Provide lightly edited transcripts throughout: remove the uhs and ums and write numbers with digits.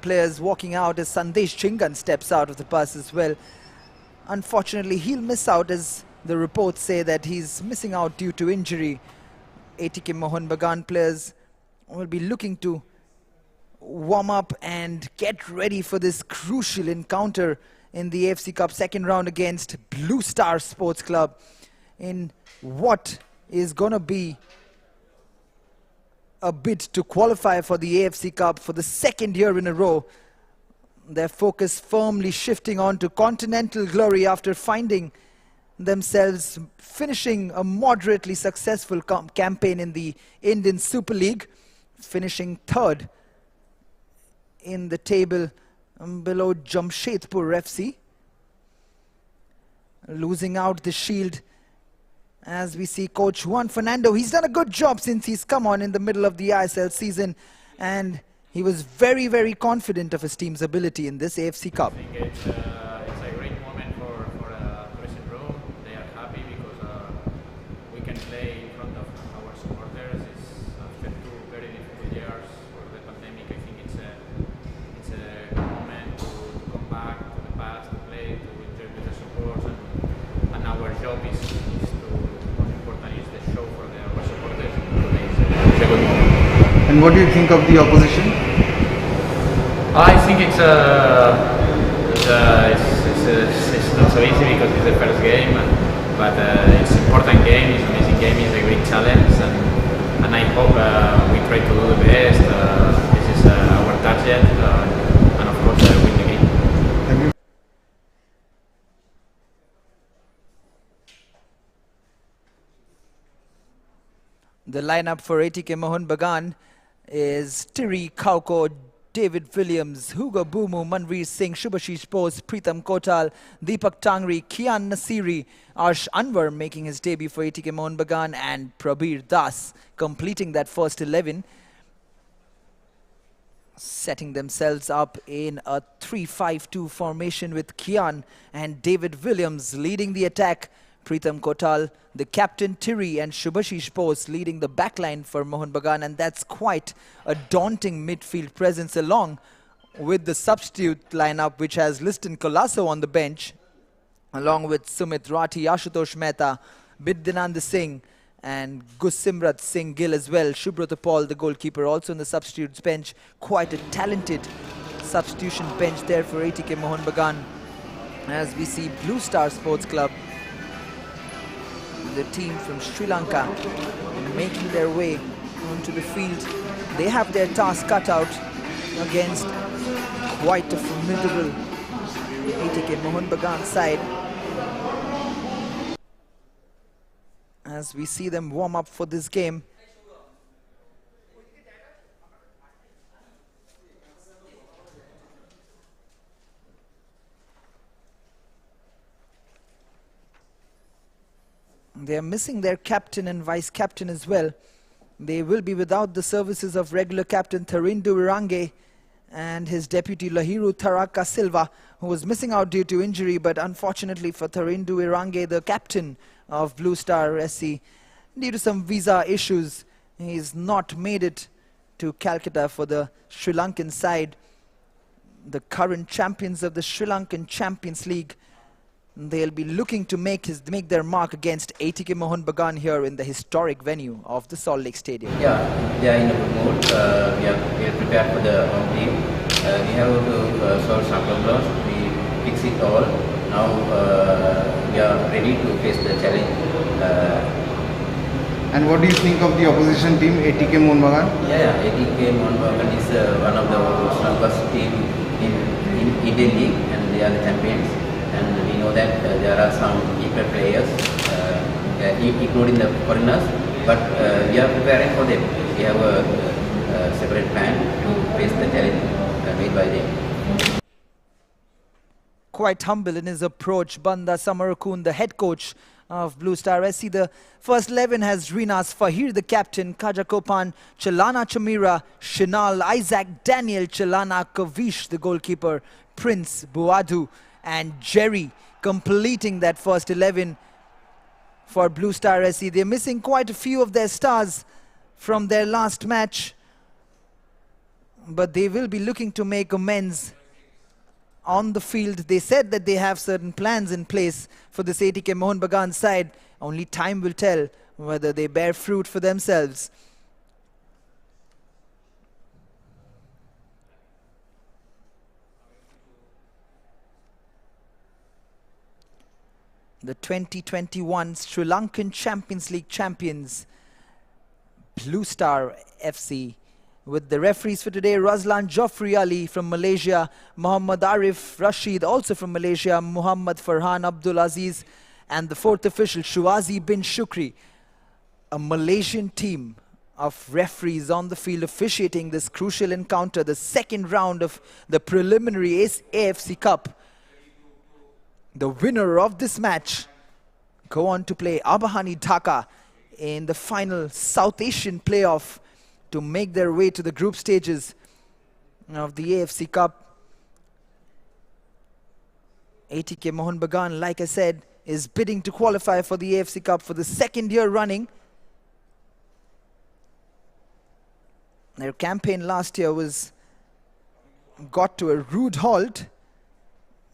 Players walking out as Sandesh Chingan steps out of the bus as well. Unfortunately, he'll miss out as the reports say that he's missing out due to injury. ATK Mohun Bagan players will be looking to warm up and get ready for this crucial encounter in the AFC Cup second round against Blue Star Sports Club in what is going to be a bid to qualify for the AFC Cup for the second year in a row. Their focus firmly shifting on to continental glory after finding themselves finishing a moderately successful campaign in the Indian Super League, finishing third in the table below Jamshedpur FC, losing out the shield. As we see Coach Juan Fernando, he's done a good job since he's come on in the middle of the ISL season, and he was very, very confident of his team's ability in this AFC Cup. I think it's a great moment for the dressing room. They are happy because we can play in front of our supporters. It's after 2 very difficult years for the pandemic. I think it's a moment to come back to the past, to play, to interview the support, and our job is the show for our supporters. It's a good moment. And what do you think of the opposition? I think it's not so easy because it's the first game, but it's an important game, it's an amazing game, it's a great challenge, and I hope we try to do the best. This is our target, and of course win the game. Have you The lineup for ATK Mohun Bagan is Tiri Kauko, David Williams, Hugo Bumu, Manveer Singh, Shubhashish Bose, Pritam Kotal, Deepak Tangri, Kian Nasiri, Arsh Anwar making his debut for ATK Mohun Bagan, and Prabir Das completing that first 11, setting themselves up in a 3-5-2 formation with Kian and David Williams leading the attack. Pritam Kotal, the captain, Tiri and Shubhashish Bose leading the backline for Mohun Bagan, and that's quite a daunting midfield presence along with the substitute lineup which has Liston Colasso on the bench along with Sumit Rathi, Ashutosh Mehta, Bidyanand Singh and Gusimrat Singh Gill as well. Shubhrata Paul, the goalkeeper, also on the substitutes bench. Quite a talented substitution bench there for ATK Mohun Bagan as we see Blue Star Sports Club, the team from Sri Lanka, making their way onto the field. They have their task cut out against quite a formidable ATK Mohun Bagan side. As we see them warm up for this game. They are missing their captain and vice captain as well. They will be without the services of regular captain Tharindu Irange and his deputy Lahiru Tharaka Silva, who was missing out due to injury, but unfortunately for Tharindu Irange, the captain of Blue Star SC, due to some visa issues, he's not made it to Calcutta for the Sri Lankan side, the current champions of the Sri Lankan Champions League. They'll be looking to make their mark against ATK Mohun Bagan here in the historic venue of the Salt Lake Stadium. Yeah, they are in a good mood. We are prepared for the home team. We have to solve some problems. We fix it all. Now we are ready to face the challenge. and what do you think of the opposition team, ATK Mohun Bagan? Yeah, ATK Mohun Bagan is one of the strongest team in Indian League, and they are the champions. And we know that there are some equal players, including the foreigners, but we are preparing for them. We have a separate plan to face the challenge made by them. Quite humble in his approach, Banda Samarakun, the head coach of Blue Star SC. The first 11 has Rinas Fahir, the captain, Kaja Kopan, Chalana Chamira, Shinal, Isaac, Daniel, Chalana Kavish, the goalkeeper, Prince, Buadu, and Jerry completing that first 11 for Blue Star SC. They're missing quite a few of their stars from their last match. but they will be looking to make amends on the field. They said that they have certain plans in place for this ATK Mohun Bagan side. Only time will tell whether they bear fruit for themselves. The 2021 Sri Lankan Champions League champions, Blue Star FC. With the referees for today, Razlan Joffrey Ali from Malaysia, Muhammad Arif Rashid also from Malaysia, Muhammad Farhan Abdul Aziz, and the fourth official, Shuazi bin Shukri. A Malaysian team of referees on the field officiating this crucial encounter, the second round of the preliminary AFC Cup. The winner of this match go on to play Abahani Dhaka in the final South Asian playoff to make their way to the group stages of the AFC Cup. ATK Mohun Bagan, like I said, is bidding to qualify for the AFC Cup for the second year running. Their campaign last year got to a rude halt,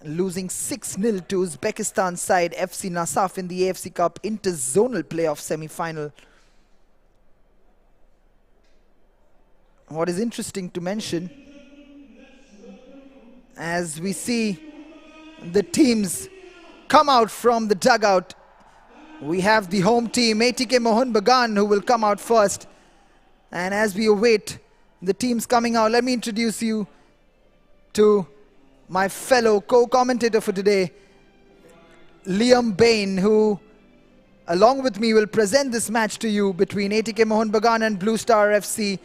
losing 6-0 to Uzbekistan side FC Nasaf in the AFC Cup interzonal playoff semi-final. What is interesting to mention, as we see the teams come out from the dugout, we have the home team, ATK Mohun Bagan, who will come out first. And as we await the teams coming out, let me introduce you to my fellow co-commentator for today, Liam Bain, who along with me will present this match to you between ATK Mohun Bagan and Blue Star FC.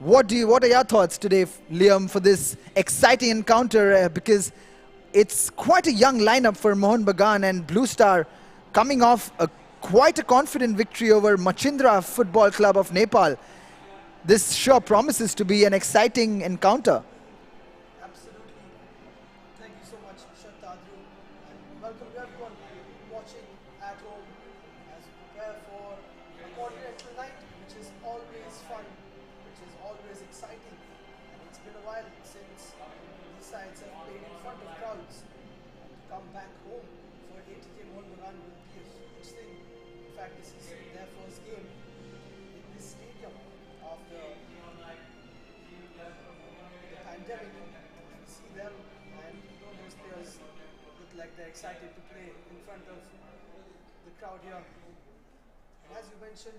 What are your thoughts today, Liam, for this exciting encounter? Because it's quite a young lineup for Mohun Bagan, and Blue Star coming off quite a confident victory over Machindra Football Club of Nepal. This sure promises to be an exciting encounter. Absolutely. Thank you so much, Shattadru. And welcome to everyone watching at home as we prepare for a continental night, which is always fun, which is always exciting. And it's been a while since these sides have played in front of crowds. And to come back home for ATK Mohun Bagan will be a huge thing. In fact, this is their first game in this stadium after the pandemic. We see them, and those players look like they're excited to play in front of the crowd here. And as you mentioned,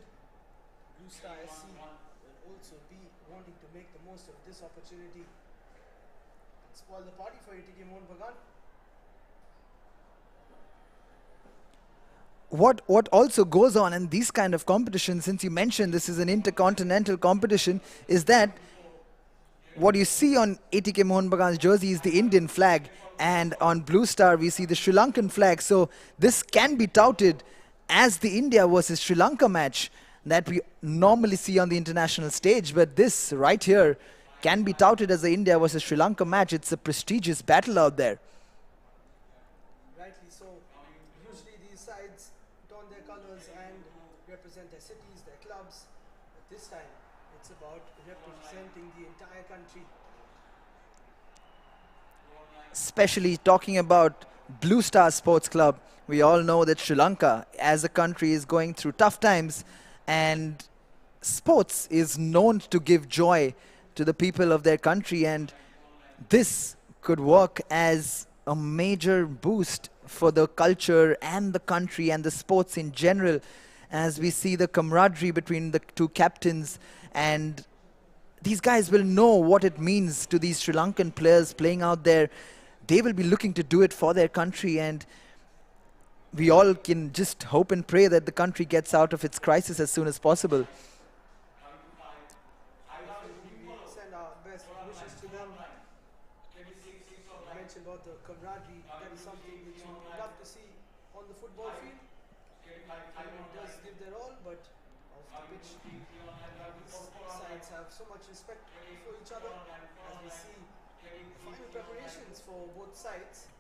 Blue Star SC will also be wanting to make the most of this opportunity and spoil the party for ATK Mohun Bagan. What also goes on in these kind of competitions, since you mentioned this is an intercontinental competition, is that what you see on ATK Mohun Bagan's jersey is the Indian flag, and on Blue Star we see the Sri Lankan flag. So this can be touted as the India versus Sri Lanka match that we normally see on the international stage, but this right here can be touted as the India versus Sri Lanka match. It's a prestigious battle out there. Rightly so. Usually these sides don their colors and represent their cities, their clubs. But this time it's about representing the entire country. Especially talking about Blue Star Sports Club, we all know that Sri Lanka as a country is going through tough times, and sports is known to give joy to the people of their country, and this could work as a major boost for the culture and the country and the sports in general, as we see the camaraderie between the two captains, and these guys will know what it means to these Sri Lankan players playing out there. They will be looking to do it for their country, and we all can just hope and pray that the country gets out of its crisis as soon as possible. We send our best wishes to them. You mentioned about the camaraderie. That is something which you love to see on the football field. Everyone does give their all, but off the pitch, these sides have so much respect for each other. As we see the final preparations for both sides, a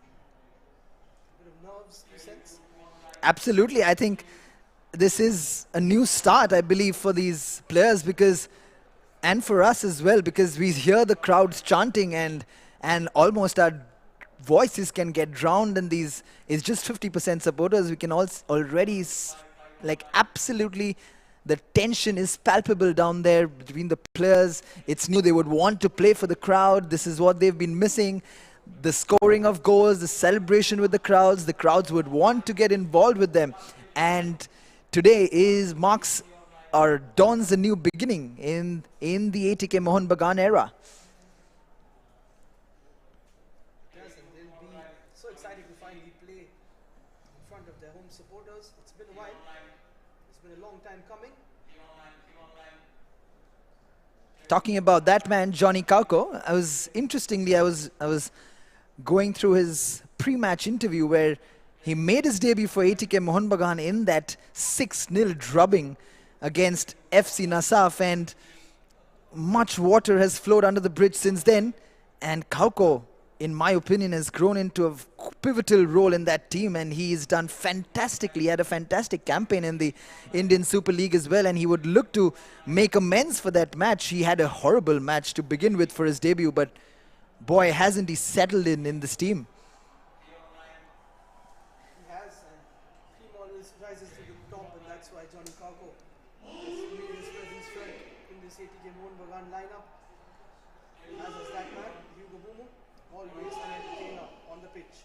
bit of nerves, you sense. Absolutely. I think this is a new start, I believe, for these players, because And for us as well, because we hear the crowds chanting and almost our voices can get drowned in these. It's just 50% supporters. We can already like absolutely the tension is palpable down there between the players. It's new. They would want to play for the crowd. This is what they've been missing. The scoring of goals, the celebration with the crowds. The crowds would want to get involved with them. And today marks or dawns a new beginning in the ATK Mohun Bagan era. Yes, and they'll be so excited to finally play in front of their home supporters. It's been a while. It's been a long time coming. Talking about that man, Johnny Kauko, I was going through his pre-match interview where he made his debut for ATK Mohun Bagan in that 6-0 drubbing against FC Nasaf, and much water has flowed under the bridge since then, and Kauko, in my opinion, has grown into a pivotal role in that team, and he's done fantastically. He had a fantastic campaign in the Indian Super League as well, and he would look to make amends for that match. He had a horrible match to begin with for his debut, but boy, hasn't he settled in this team. He has, and team always rises to the top, and that's why Johnny Kauko has made his presence felt in this ATK Mohun Bagan lineup. As is that man, Hugo Bumu, always an entertainer on the pitch.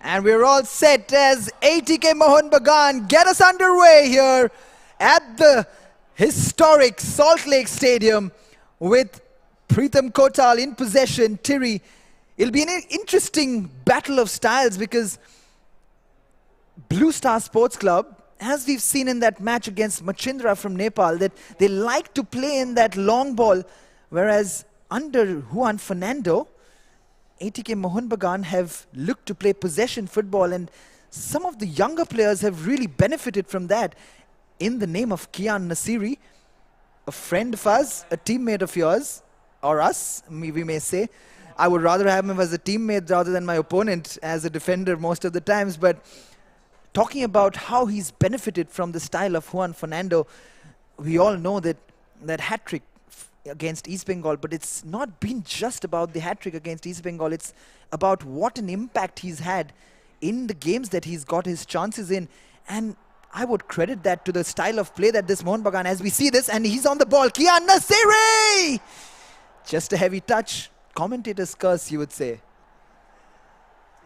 And we're all set as ATK Mohun Bagan get us underway here at the historic Salt Lake Stadium with Pritham Kotal in possession. Tiri, it'll be an interesting battle of styles because Blue Star Sports Club, as we've seen in that match against Machindra from Nepal, that they like to play in that long ball, whereas under Juan Fernando, ATK Mohun Bagan have looked to play possession football, and some of the younger players have really benefited from that. In the name of Kian Nasiri, a friend of ours, a teammate of yours, or us, we may say. I would rather have him as a teammate rather than my opponent as a defender most of the times, but talking about how he's benefited from the style of Juan Fernando, we all know that hat-trick against East Bengal, but it's not been just about the hat-trick against East Bengal. It's about what an impact he's had in the games that he's got his chances in, and I would credit that to the style of play that this Mohun Bagan, as we see this, and he's on the ball. Kian Nasiri! Just a heavy touch. Commentator's curse, you would say.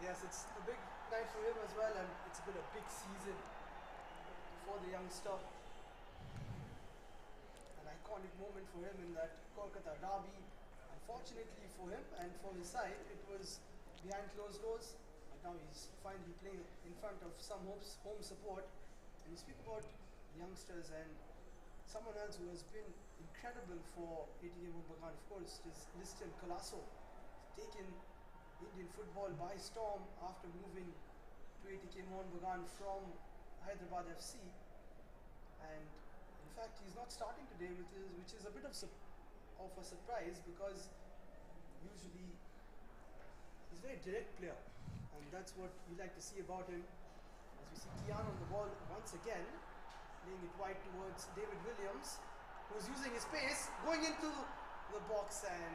Yes, it's a big night for him as well, and it's been a big season for the youngster. An iconic moment for him in that Kolkata derby. Unfortunately for him and for his side, it was behind closed doors. But now he's finally playing in front of some home support. And you speak about youngsters, and someone else who has been incredible for ATK Mohun Bagan, of course, is Liston Colasso. Taken Indian football by storm after moving to ATK Mohun Bagan from Hyderabad FC. And in fact, he's not starting today, which is a bit of a surprise, because usually he's a very direct player, and that's what we like to see about him. As we see Kian on the ball once again, laying it wide towards David Williams, who's using his pace, going into the box, and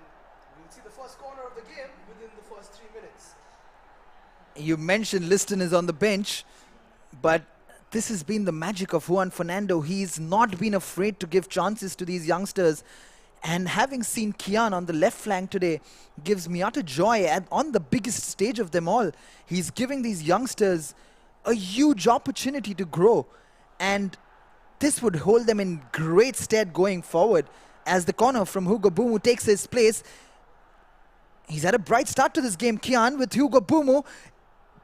we'll see the first corner of the game within the first 3 minutes. You mentioned Liston is on the bench, but this has been the magic of Juan Fernando. He's not been afraid to give chances to these youngsters. And having seen Kian on the left flank today gives me utter joy. On the biggest stage of them all, he's giving these youngsters a huge opportunity to grow. And this would hold them in great stead going forward. As the corner from Hugo Bumu takes his place, he's had a bright start to this game, Kian, with Hugo Bumu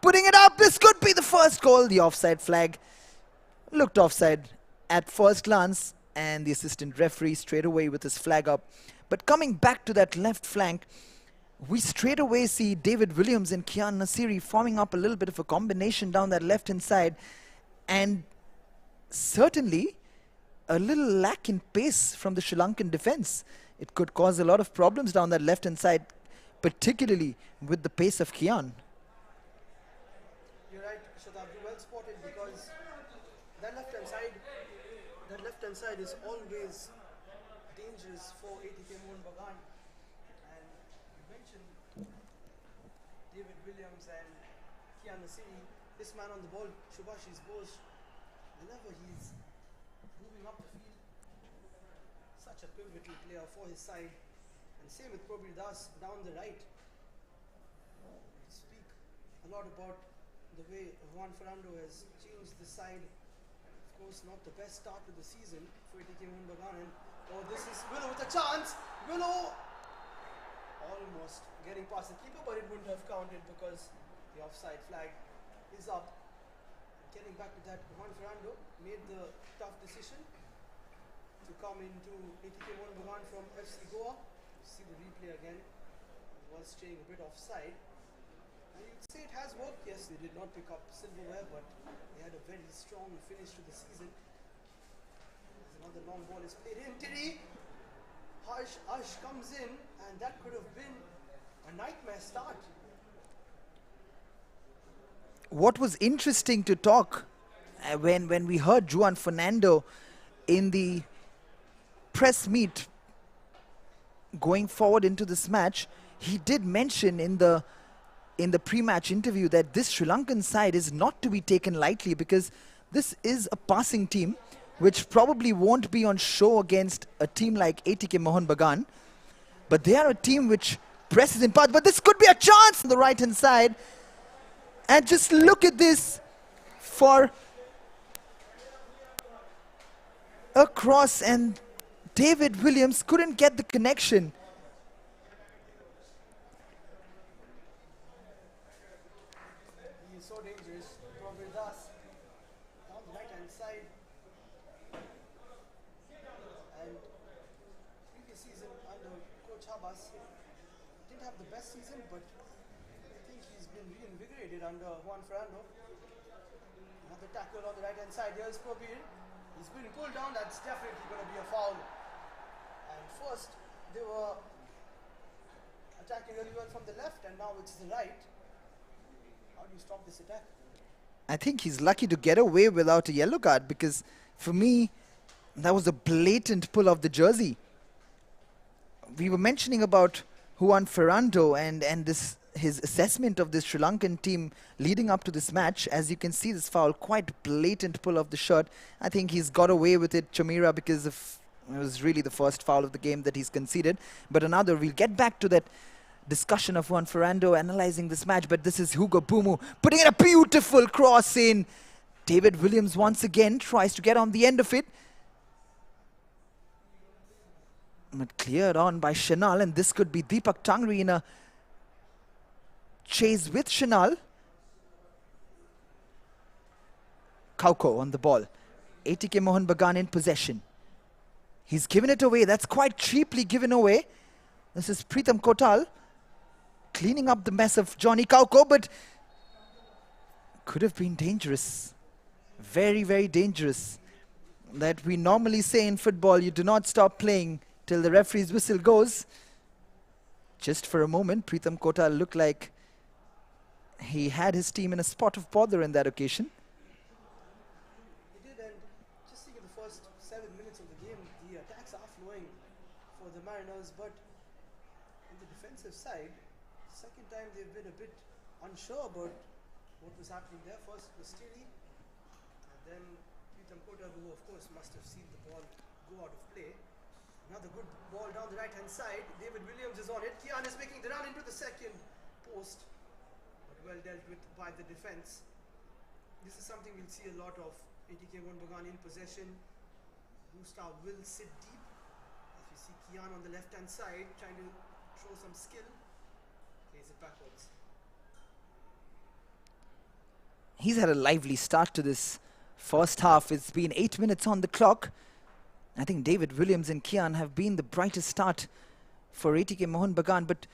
putting it up. This could be the first goal. The offside flag looked offside at first glance, and the assistant referee straight away with his flag up. But coming back to that left flank, we straight away see David Williams and Kian Nasiri forming up a little bit of a combination down that left-hand side, and certainly a little lack in pace from the Sri Lankan defense. It could cause a lot of problems down that left-hand side, particularly with the pace of Kian. You're right, Shatabdi, well spotted, because that left-hand right-hand side is always dangerous for ATK Mohun Bagan. And you mentioned David Williams and Kian Nasiri, this man on the ball, Shubhashish Bose, whenever he's moving up the field, such a pivotal player for his side. And same with Probir Das down the right. Speak a lot about the way Juan Fernando has changed the side. Of course, not the best start to the season for ATK Mohun Bagan. Oh, this is Willow with a chance. Willow almost getting past the keeper, but it wouldn't have counted because the offside flag is up. Getting back to that, Juan Fernando made the tough decision to come into ATK Mohun Bagan from FC Goa. See the replay again. Was staying a bit offside. And you'd say it has worked. Yes, they did not pick up silverware, but they had a very strong finish to the season. As another long ball is played in. Tiri! Ash comes in, and that could have been a nightmare start. What was interesting to talk when we heard Juan Fernando in the press meet going forward into this match, he did mention in the pre-match interview that this Sri Lankan side is not to be taken lightly, because this is a passing team which probably won't be on show against a team like ATK Mohun Bagan, but they are a team which presses in path. But this could be a chance on the right hand side, and just look at this for a cross, and David Williams couldn't get the connection. He is so dangerous. Probir Das down the right hand side. And previous season under Coach Habas didn't have the best season, but I think he's been reinvigorated under Juan Fernando. Another tackle on the right hand side. Here's Probir. He's been pulled down. That's definitely going to be a foul. And first they were attacking really well from the left, and now it's the right. How do you stop this attack? I think he's lucky to get away without a yellow card, because for me, that was a blatant pull of the jersey. We were mentioning about Juan Fernando and his assessment of this Sri Lankan team leading up to this match. As you can see, this foul, quite blatant pull of the shirt. I think he's got away with it, Chamira, because it was really the first foul of the game that he's conceded. But another, we'll get back to that discussion of Juan Fernando analyzing this match, but this is Hugo Bumu putting in a beautiful cross in. David Williams once again tries to get on the end of it, but cleared on by Shanal, and this could be Deepak Tangri in a chase with Shanal. Kauko on the ball. ATK Mohun Bagan in possession. He's given it away. That's quite cheaply given away. This is Pritam Kotal cleaning up the mess of Johnny Kauko, but could have been dangerous. Very, very dangerous. That we normally say in football, you do not stop playing till the referee's whistle goes. Just for a moment, Pritam Kotal looked like he had his team in a spot of bother in that occasion. He did, and just think of the first 7 minutes of the game, the attacks are flowing for the Mariners, but on the defensive side, second time they've been a bit unsure about what was happening there. First was Stili, and then Pritam Kotal, who of course must have seen the ball go out of play. Another good ball down the right hand side. David Williams is on it. Kian is making the run into the second post, but well dealt with by the defense. This is something we'll see a lot of. ATK Mohun Bagan in possession. Blue Star will sit deep. As we see Kian on the left hand side trying to throw some skill. Plays it backwards. He's had a lively start to this first half. It's been 8 minutes on the clock. I think David Williams and Kian have been the brightest start for ATK Mohun Bagan. But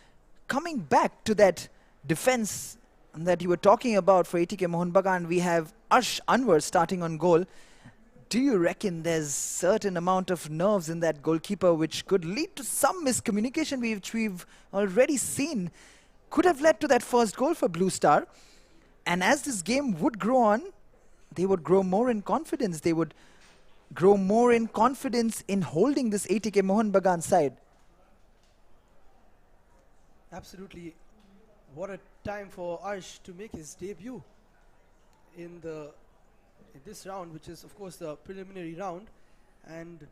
coming back to that defense that you were talking about for ATK Mohun Bagan, we have Arsh Anwar starting on goal. Do you reckon there's certain amount of nerves in that goalkeeper which could lead to some miscommunication, which we've already seen could have led to that first goal for Blue Star? And as this game would grow on, they would grow more in confidence. They would grow more in confidence in holding this ATK Mohun Bagan side. Absolutely. What a time for Arsh to make his debut in this round, which is of course the preliminary round, and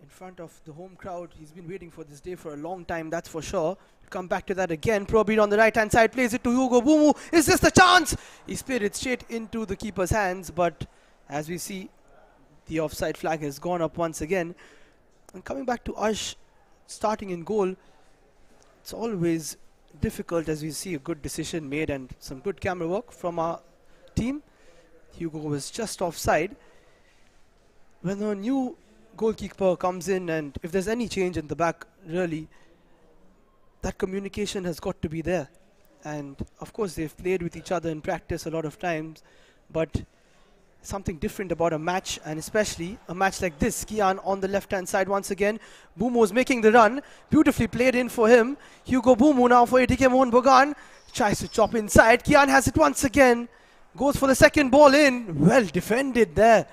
in front of the home crowd. He's been waiting for this day for a long time, that's for sure. Come back to that again. Probit on the right hand side, plays it to Hugo Bumu. Is this the chance? He speared it straight into the keeper's hands, but as we see, the offside flag has gone up once again. And coming back to Arsh starting in goal, it's always difficult as we see a good decision made and some good camera work from our team. Hugo was just offside. When a new goalkeeper comes in, and if there's any change in the back, really, that communication has got to be there. And of course they've played with each other in practice a lot of times, but something different about a match, and especially a match like this. Kian on the left hand side once again. Bumo's making the run, beautifully played in for him. Hugo Bumu now for ATK Mohun Bagan, tries to chop inside. Kian has it once again, goes for the second ball in. Well defended there.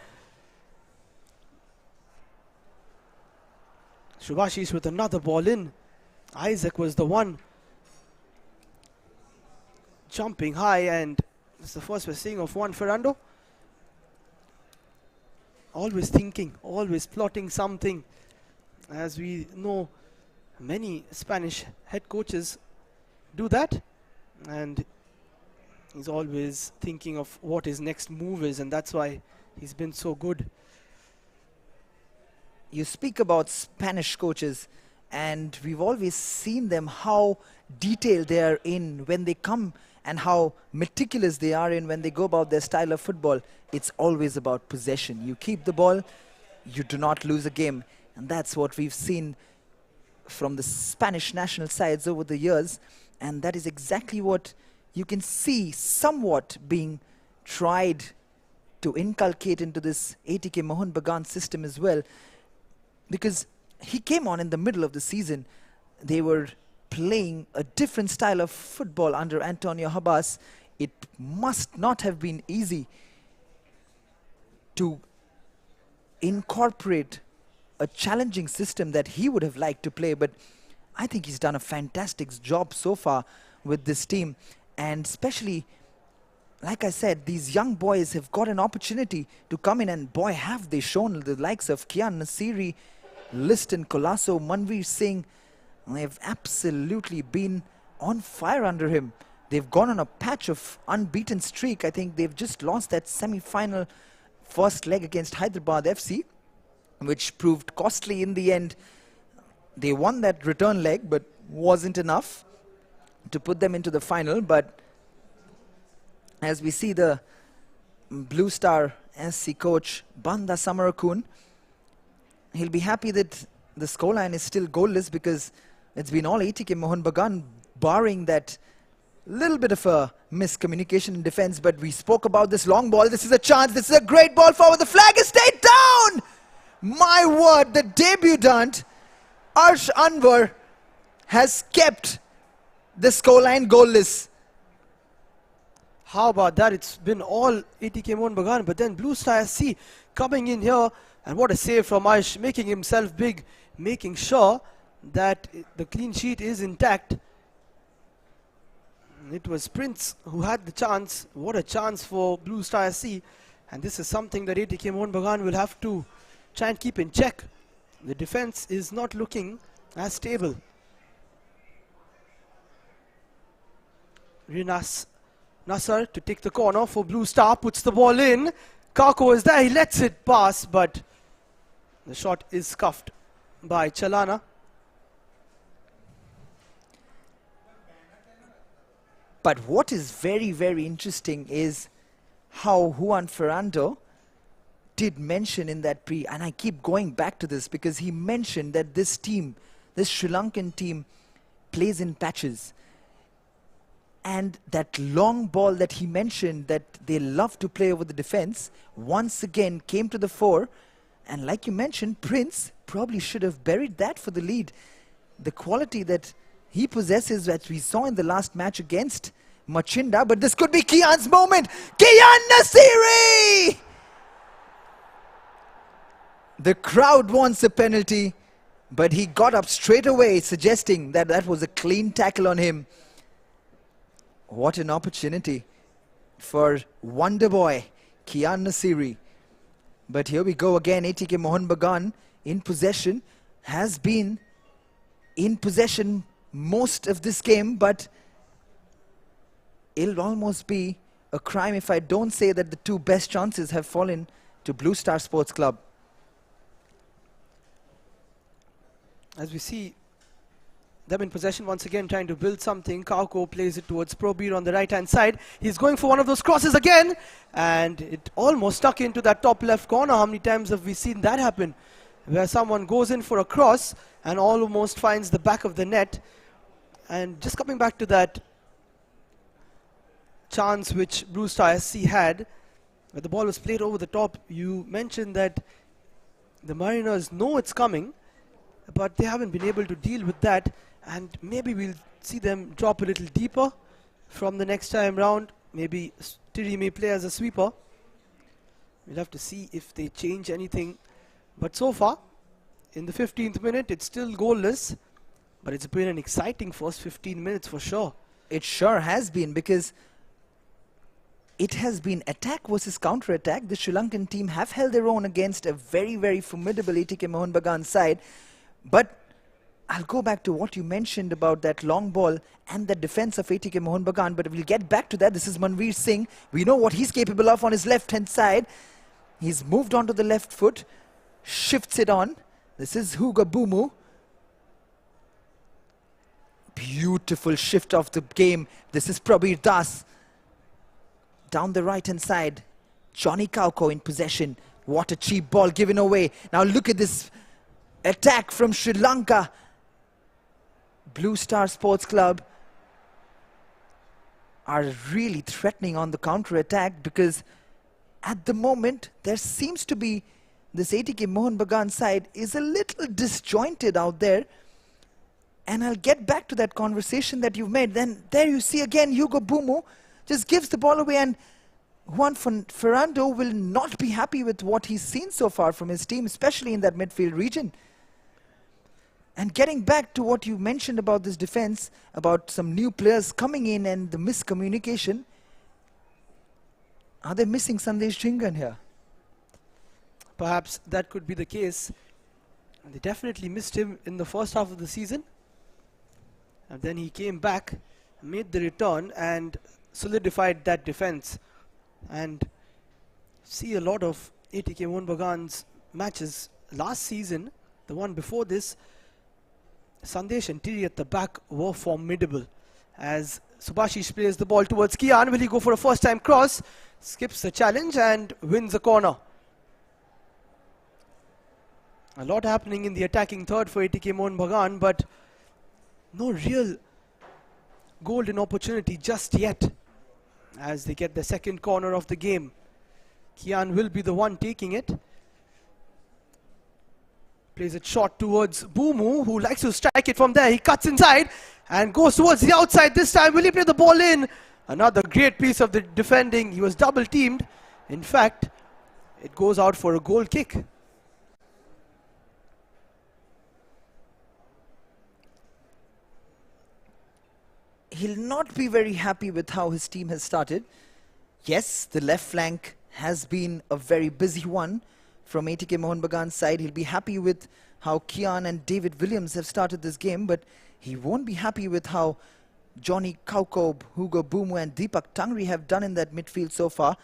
Shubhashish with another ball in. Isaac was the one jumping high, and this is the first we're seeing of Juan Ferrando. Always thinking, always plotting something. As we know, many Spanish head coaches do that, and he's always thinking of what his next move is, and that's why he's been so good. You speak about Spanish coaches, and we've always seen them how detailed they are in when they come and how meticulous they are in when they go about their style of football. It's always about possession. You keep the ball, you do not lose a game. And that's what we've seen from the Spanish national sides over the years. And that is exactly what you can see somewhat being tried to inculcate into this ATK Mohun Bagan system as well. Because he came on in the middle of the season. They were playing a different style of football under Antonio Habas. It must not have been easy to incorporate a challenging system that he would have liked to play, but I think he's done a fantastic job so far with this team. And especially, like I said, these young boys have got an opportunity to come in, and boy have they shown. The likes of Kian Nasiri, Liston Colasso, Manveer Singh, they've absolutely been on fire under him. They've gone on a patch of unbeaten streak. I think they've just lost that semi-final first leg against Hyderabad FC, which proved costly in the end. They won that return leg, but wasn't enough to put them into the final. But as we see the Blue Star SC coach, Banda Samarakun, he'll be happy that the scoreline is still goalless, because it's been all ATK Mohun Bagan, barring that little bit of a miscommunication in defense. But we spoke about this long ball. This is a chance. This is a great ball forward. The flag is stayed down. My word, the debutant Arsh Anwar has kept the scoreline goalless. How about that? It's been all ATK Mohun Bagan, but then Blue Star SC coming in here, and what a save from Arsh, making himself big, making sure that the clean sheet is intact. It was Prince who had the chance. What a chance for Blue Star SC, and this is something that ATK Mohun Bagan will have to try and keep in check. The defense is not looking as stable. Rinas Nasser to take the corner for Blue Star, puts the ball in. Kako is there, he lets it pass, but the shot is scuffed by Chalana. But what is very, very interesting is how Juan Ferrando did mention in that and I keep going back to this because he mentioned that this team, this Sri Lankan team, plays in patches. And that long ball that he mentioned that they love to play over the defense once again came to the fore. And like you mentioned, Prince probably should have buried that for the lead. The quality that he possesses that we saw in the last match against Machinda, but this could be Kian's moment. Kian Nasiri! The crowd wants a penalty, but he got up straight away, suggesting that that was a clean tackle on him. What an opportunity for Wonder Boy, Kian Nasiri. But here we go again. ATK Mohun Bagan in possession, has been in possession most of this game, but it'll almost be a crime if I don't say that the two best chances have fallen to Blue Star Sports Club. As we see them in possession once again, trying to build something. Kauko plays it towards Probir on the right hand side. He's going for one of those crosses again, and it almost stuck into that top left corner. How many times have we seen that happen, where someone goes in for a cross and almost finds the back of the net? And just coming back to that chance which Blue Star SC had, where the ball was played over the top, you mentioned that the Mariners know it's coming, but they haven't been able to deal with that, and maybe we'll see them drop a little deeper from the next time round. Maybe Tiri may play as a sweeper. We'll have to see if they change anything, but so far in the 15th minute it's still goalless, but it's been an exciting first 15 minutes for sure. It sure has been, because it has been attack versus counter-attack. The Sri Lankan team have held their own against a very, very formidable ATK Mohun Bagan side. But I'll go back to what you mentioned about that long ball and the defense of ATK Mohun Bagan, but we'll get back to that. This is Manveer Singh. We know what he's capable of on his left-hand side. He's moved onto the left foot, shifts it on. This is Hugo Bumu. Beautiful shift of the game. This is Prabir Das. Down the right-hand side, Johnny Kauko in possession. What a cheap ball given away. Now look at this attack from Sri Lanka. Blue Star Sports Club are really threatening on the counter-attack, because at the moment there seems to be this ATK Mohun Bagan side is a little disjointed out there. And I'll get back to that conversation that you've made. Then there you see again Hugo Bumu just gives the ball away, and Juan Ferrando will not be happy with what he's seen so far from his team, especially in that midfield region. And getting back to what you mentioned about this defense, about some new players coming in and the miscommunication, are they missing Sandesh Chingan here? Perhaps that could be the case. And they definitely missed him in the first half of the season, and then he came back, made the return and solidified that defense. And see a lot of ATK Mohun Bagan's matches last season, the one before this, Sandesh and Tiri at the back were formidable. As Subhashish plays the ball towards Kian, will he go for a first time cross? Skips the challenge and wins a corner. A lot happening in the attacking third for ATK Mohun Bagan, but no real golden opportunity just yet, as they get the second corner of the game. Kian will be the one taking it. Plays it short towards Bumu, who likes to strike it from there. He cuts inside and goes towards the outside. This time, will he play the ball in? Another great piece of the defending. He was double teamed. In fact, it goes out for a goal kick. He'll not be very happy with how his team has started. Yes, the left flank has been a very busy one from ATK Mohun Bagan's side. He'll be happy with how Kian and David Williams have started this game, but he won't be happy with how Johnny Kauko, Hugo Bumu and Deepak Tangri have done in that midfield so far.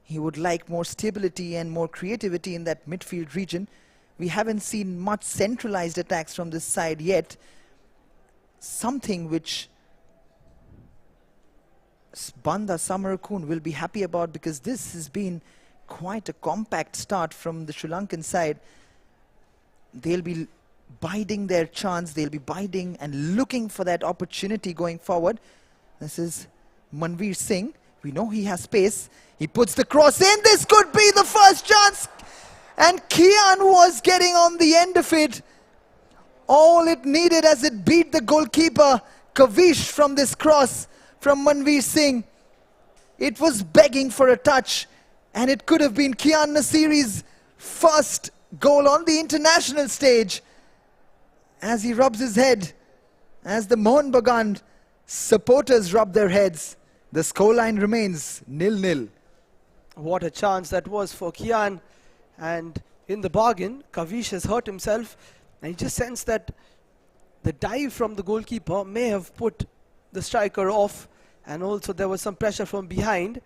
He would like more stability and more creativity in that midfield region. We haven't seen much centralized attacks from this side yet. Something which Banda Samarakun will be happy about, because this has been quite a compact start from the Sri Lankan side. They'll be biding their chance, they'll be biding and looking for that opportunity going forward. This is Manveer Singh. We know he has space. He puts the cross in. This could be the first chance. And Kian was getting on the end of it. All it needed as it beat the goalkeeper, Kavish, from this cross from Manveer Singh. It was begging for a touch, and it could have been Kian Nasiri's first goal on the international stage as he rubs his head, as the Mohun Bagan supporters rub their heads. The scoreline remains 0-0. What a chance that was for Kian, and in the bargain Kavish has hurt himself, and he just sensed that the dive from the goalkeeper may have put the striker off, and also there was some pressure from behind.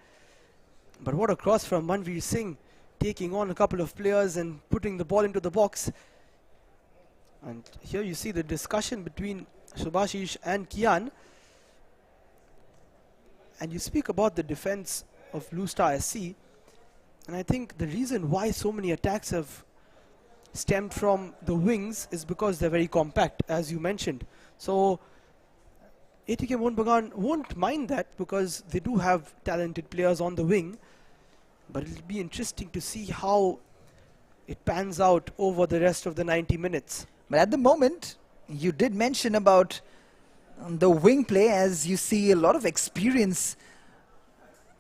But what a cross from Manveer Singh, taking on a couple of players and putting the ball into the box. And here you see the discussion between Subhashish and Kian. And you speak about the defense of Blue Star SC, and I think the reason why so many attacks have stemmed from the wings is because they're very compact, as you mentioned. So ATK Mohun Bagan won't mind that, because they do have talented players on the wing, but it'll be interesting to see how it pans out over the rest of the 90 minutes. But at the moment, you did mention about the wing play, as you see a lot of experience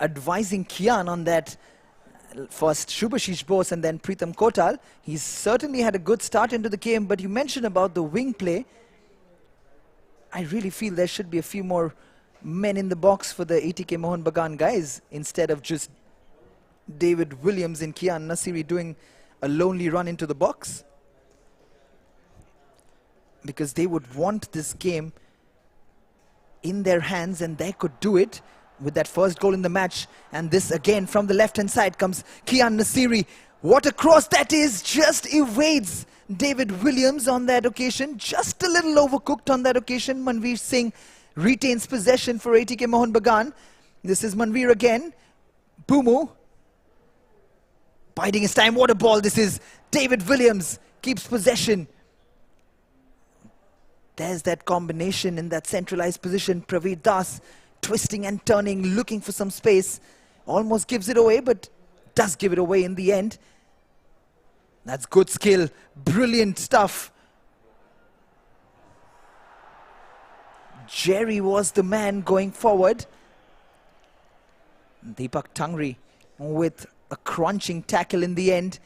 advising Kian on that. First Shubhashish Bose and then Pritam Kotal. He's certainly had a good start into the game, but you mentioned about the wing play. I really feel there should be a few more men in the box for the ATK Mohun Bagan guys, instead of just David Williams and Kian Nasiri doing a lonely run into the box. Because they would want this game in their hands, and they could do it with that first goal in the match. And this again from the left hand side comes Kian Nasiri. What a cross that is! Just evades David Williams on that occasion. Just a little overcooked on that occasion. Manveer Singh retains possession for ATK Mohun Bagan. This is Manveer again. Bumu biding his time. What a ball this is! David Williams keeps possession. There's that combination in that centralized position. Praveer Das twisting and turning, looking for some space. Almost gives it away, but does give it away in the end. That's good skill. Brilliant stuff. Jerry was the man going forward. Deepak Tangri with a crunching tackle in the end.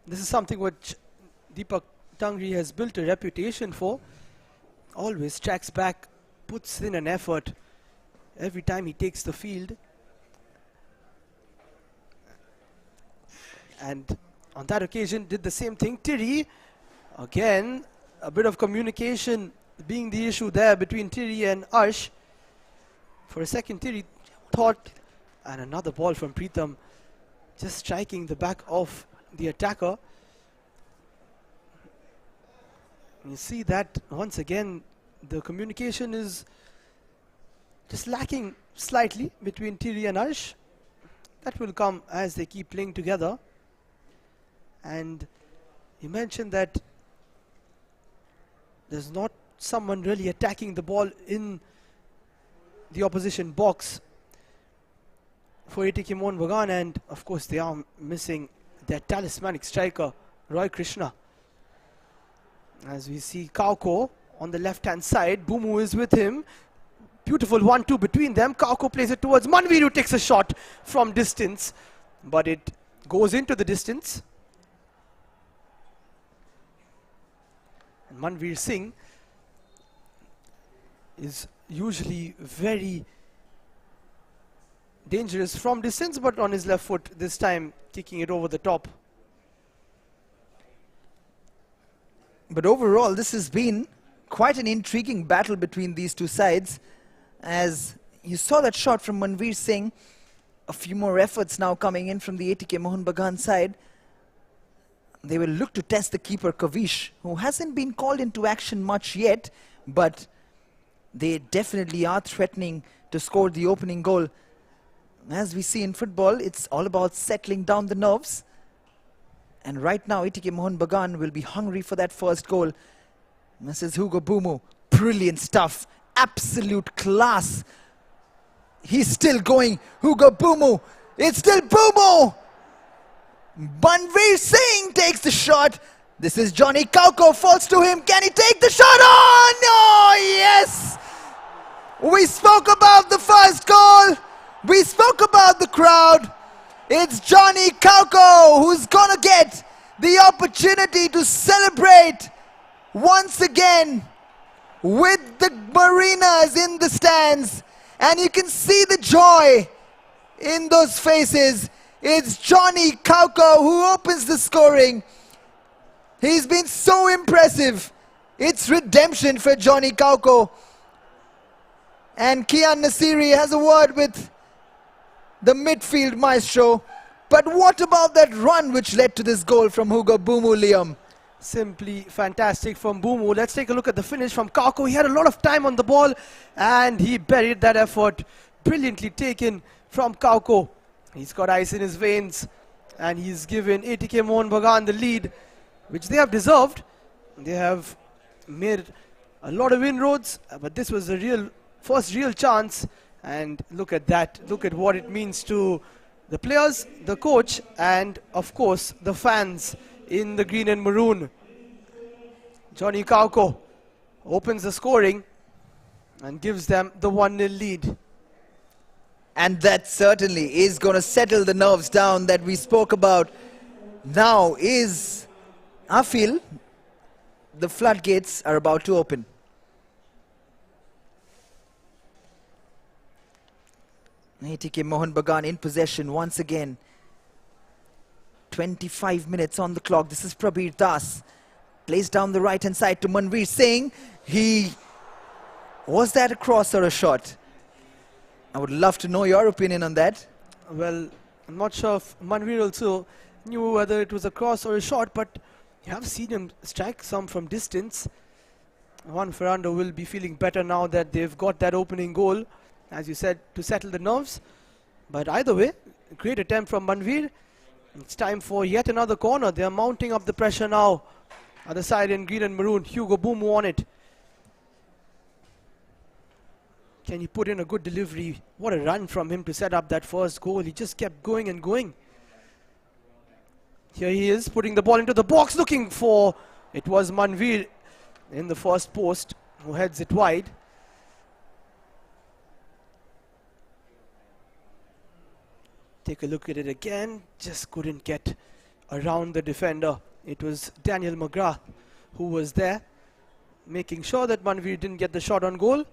This is something which Deepak Tangri has built a reputation for. Always tracks back, puts in an effort every time he takes the field. And on that occasion did the same thing. Tiri, again, a bit of communication being the issue there between Tiri and Arsh. For a second Tiri thought, and another ball from Pritam, just striking the back of the attacker. You see that once again the communication is just lacking slightly between Tiri and Arsh. That will come as they keep playing together. And you mentioned that there's not someone really attacking the ball in the opposition box for ATK Mohun Bagan, and of course they are missing their talismanic striker Roy Krishna. As we see Kauko on the left hand side, Bumu is with him. Beautiful 1-2 between them. Kauko plays it towards Manveer, who takes a shot from distance, but it goes into the distance. And Manveer Singh is usually very dangerous from distance, but on his left foot this time, kicking it over the top. But overall, this has been quite an intriguing battle between these two sides. As you saw that shot from Manveer Singh, a few more efforts now coming in from the ATK Mohun Bagan side. They will look to test the keeper Kavish, who hasn't been called into action much yet, but they definitely are threatening to score the opening goal. As we see in football, it's all about settling down the nerves. And right now, ATK Mohun Bagan will be hungry for that first goal. This is Hugo Bumu. Brilliant stuff. Absolute class. He's still going. Hugo Bumu. It's still Bumu. Manveer Singh takes the shot. This is Johnny Kauko. Falls to him. Can he take the shot? Oh, no. Yes. We spoke about the first goal. We spoke about the crowd. It's Johnny Kauko who's gonna get the opportunity to celebrate once again with the Marinas in the stands. And you can see the joy in those faces. It's Johnny Kauko who opens the scoring. He's been so impressive. It's redemption for Johnny Kauko. And Kian Nasiri has a word with the midfield maestro. But what about that run which led to this goal from Hugo Bumu, Liam? Simply fantastic from Bumu. Let's take a look at the finish from Kauko. He had a lot of time on the ball and he buried that effort. Brilliantly taken from Kauko. He's got ice in his veins and he's given ATK Mohun Bagan the lead, which they have deserved. They have made a lot of inroads, but this was the first real chance. And look at that. Look at what it means to the players, the coach, and of course the fans in the green and maroon. Johnny Kauko opens the scoring and gives them the 1-0 lead. And that certainly is going to settle the nerves down that we spoke about. Now I feel the floodgates are about to open. ATK Mohun Bagan in possession once again. 25 minutes on the clock. This is Prabir Das. Plays down the right hand side to Manveer Singh. Was that a cross or a shot? I would love to know your opinion on that. Well, I'm not sure if Manveer also knew whether it was a cross or a shot, but you have seen him strike some from distance. Juan Ferrando will be feeling better now that they've got that opening goal, as you said, to settle the nerves. But either way, great attempt from Manveer. It's time for yet another corner. They are mounting up the pressure now. Other side in green and maroon. Hugo Bumu on it. Can he put in a good delivery? What a run from him to set up that first goal. He just kept going and going. Here he is putting the ball into the box, looking for, it was Manveer in the first post who heads it wide. Take a look at it again. Just couldn't get around the defender. It was Daniel McGrath who was there, making sure that Manveer didn't get the shot on goal.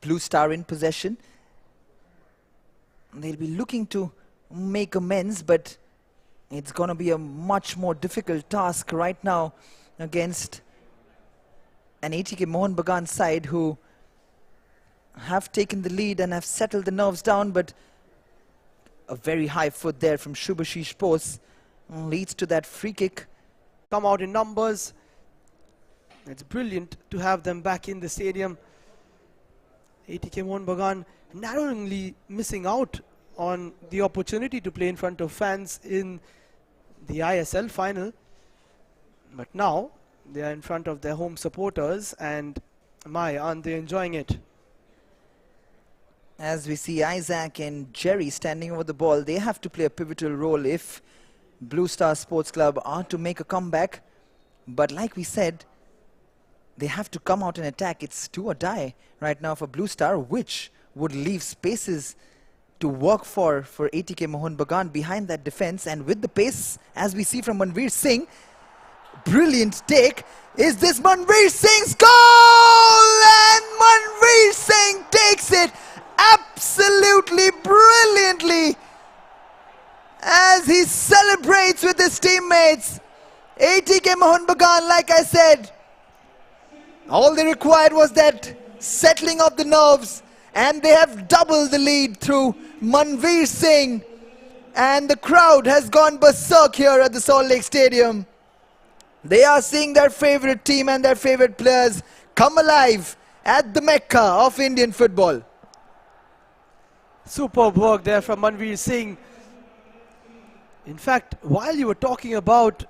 Blue Star in possession. They'll be looking to make amends, but it's going to be a much more difficult task right now against an ATK Mohun Bagan side who have taken the lead and have settled the nerves down, but a very high foot there from Shubhashish Bose leads to that free kick. Come out in numbers. It's brilliant to have them back in the stadium. ATK Mohun Bagan narrowly missing out on the opportunity to play in front of fans in the ISL final. But now they are in front of their home supporters, and aren't they enjoying it? As we see Isaac and Jerry standing over the ball, they have to play a pivotal role if Blue Star Sports Club are to make a comeback. But like we said, they have to come out and attack. It's do or die right now for Blue Star, which would leave spaces to work for ATK Mohun Bagan behind that defense. And with the pace, as we see from Manveer Singh, brilliant take. Is this Manveer Singh's goal? And Manveer Singh takes it absolutely brilliantly as he celebrates with his teammates. ATK Mohun Bagan, like I said, all they required was that settling of the nerves, and they have doubled the lead through Manveer Singh. And the crowd has gone berserk here at the Salt Lake Stadium. They are seeing their favorite team and their favorite players come alive at the Mecca of Indian football. Superb work there from Manveer Singh. In fact, while you were talking about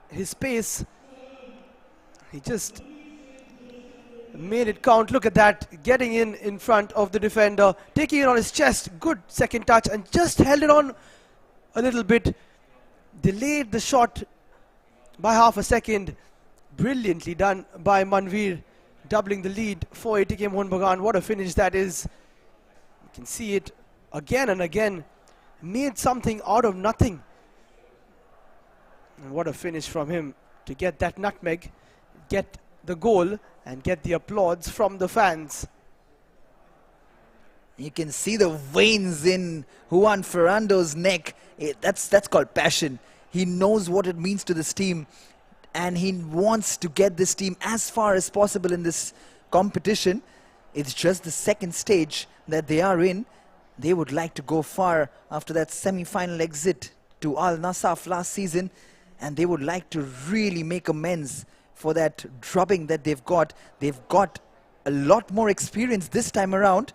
his pace, he just made it count. Look at that, getting in front of the defender, taking it on his chest, good second touch, and just held it on a little bit, delayed the shot by half a second, Brilliantly done by Manveer, doubling the lead for ATK Mohun Bagan. What a finish that is. You can see it again and again. Made something out of nothing. And what a finish from him to get that nutmeg, get the goal and get the applause from the fans. You can see the veins in Juan Ferrando's neck. That's called passion. He knows what it means to this team, and he wants to get this team as far as possible in this competition. It's just the second stage that they are in. They would like to go far after that semi-final exit to Al Nasaf last season, and they would like to really make amends for that drubbing that they've got. They've got a lot more experience this time around.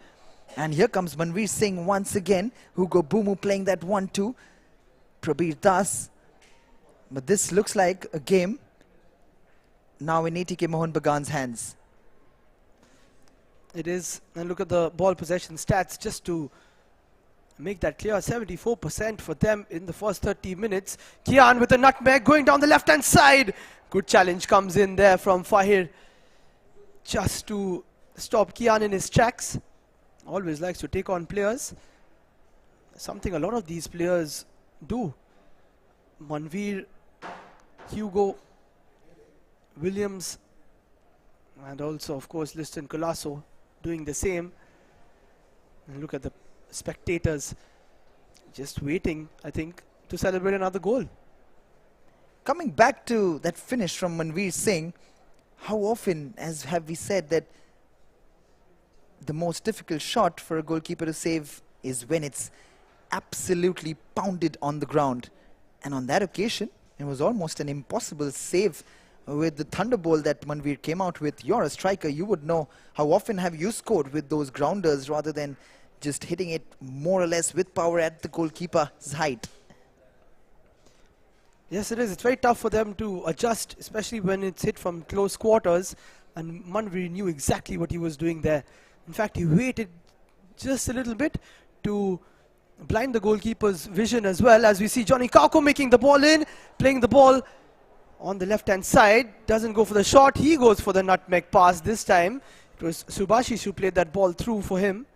And here comes Manveer Singh once again. Hugo Bumu playing that 1-2. Prabir Das. But this looks like a game now in ATK Mohun Bagan's hands. It is, and look at the ball possession stats just to make that clear. 74% for them in the first 30 minutes. Kian with a nutmeg going down the left-hand side. Good challenge comes in there from Fahir just to stop Kian in his tracks. Always likes to take on players. Something a lot of these players do. Manveer, Hugo, Williams, and also, of course, Liston Colasso doing the same. And look at the spectators just waiting, I think, to celebrate another goal. Coming back to that finish from Manveer Singh, how often have we said that the most difficult shot for a goalkeeper to save is when it's absolutely pounded on the ground. And on that occasion, it was almost an impossible save with the thunderbolt that Manveer came out with. You're a striker, you would know how often have you scored with those grounders rather than just hitting it more or less with power at the goalkeeper's height. Yes, it is. It's very tough for them to adjust, especially when it's hit from close quarters. And Manveer knew exactly what he was doing there. In fact, he waited just a little bit to blind the goalkeeper's vision as well. As we see Johnny Kauko making the ball in, playing the ball on the left-hand side. Doesn't go for the shot. He goes for the nutmeg pass this time. It was Subhashish who played that ball through for him.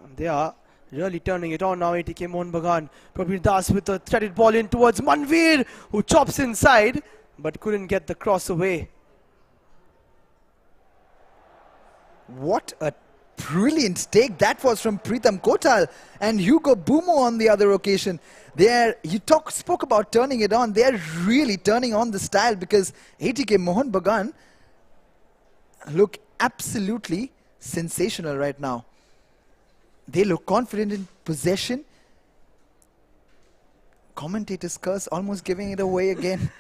And they are really turning it on now, ATK Mohun Bagan. Prabir Das with the threaded ball in towards Manveer, who chops inside, but couldn't get the cross away. What a brilliant take that was from Pritam Kotal and Hugo Bumo on the other occasion. Spoke about turning it on. They're really turning on the style, because ATK Mohun Bagan look absolutely sensational right now. They look confident in possession. Commentators curse, almost giving it away again.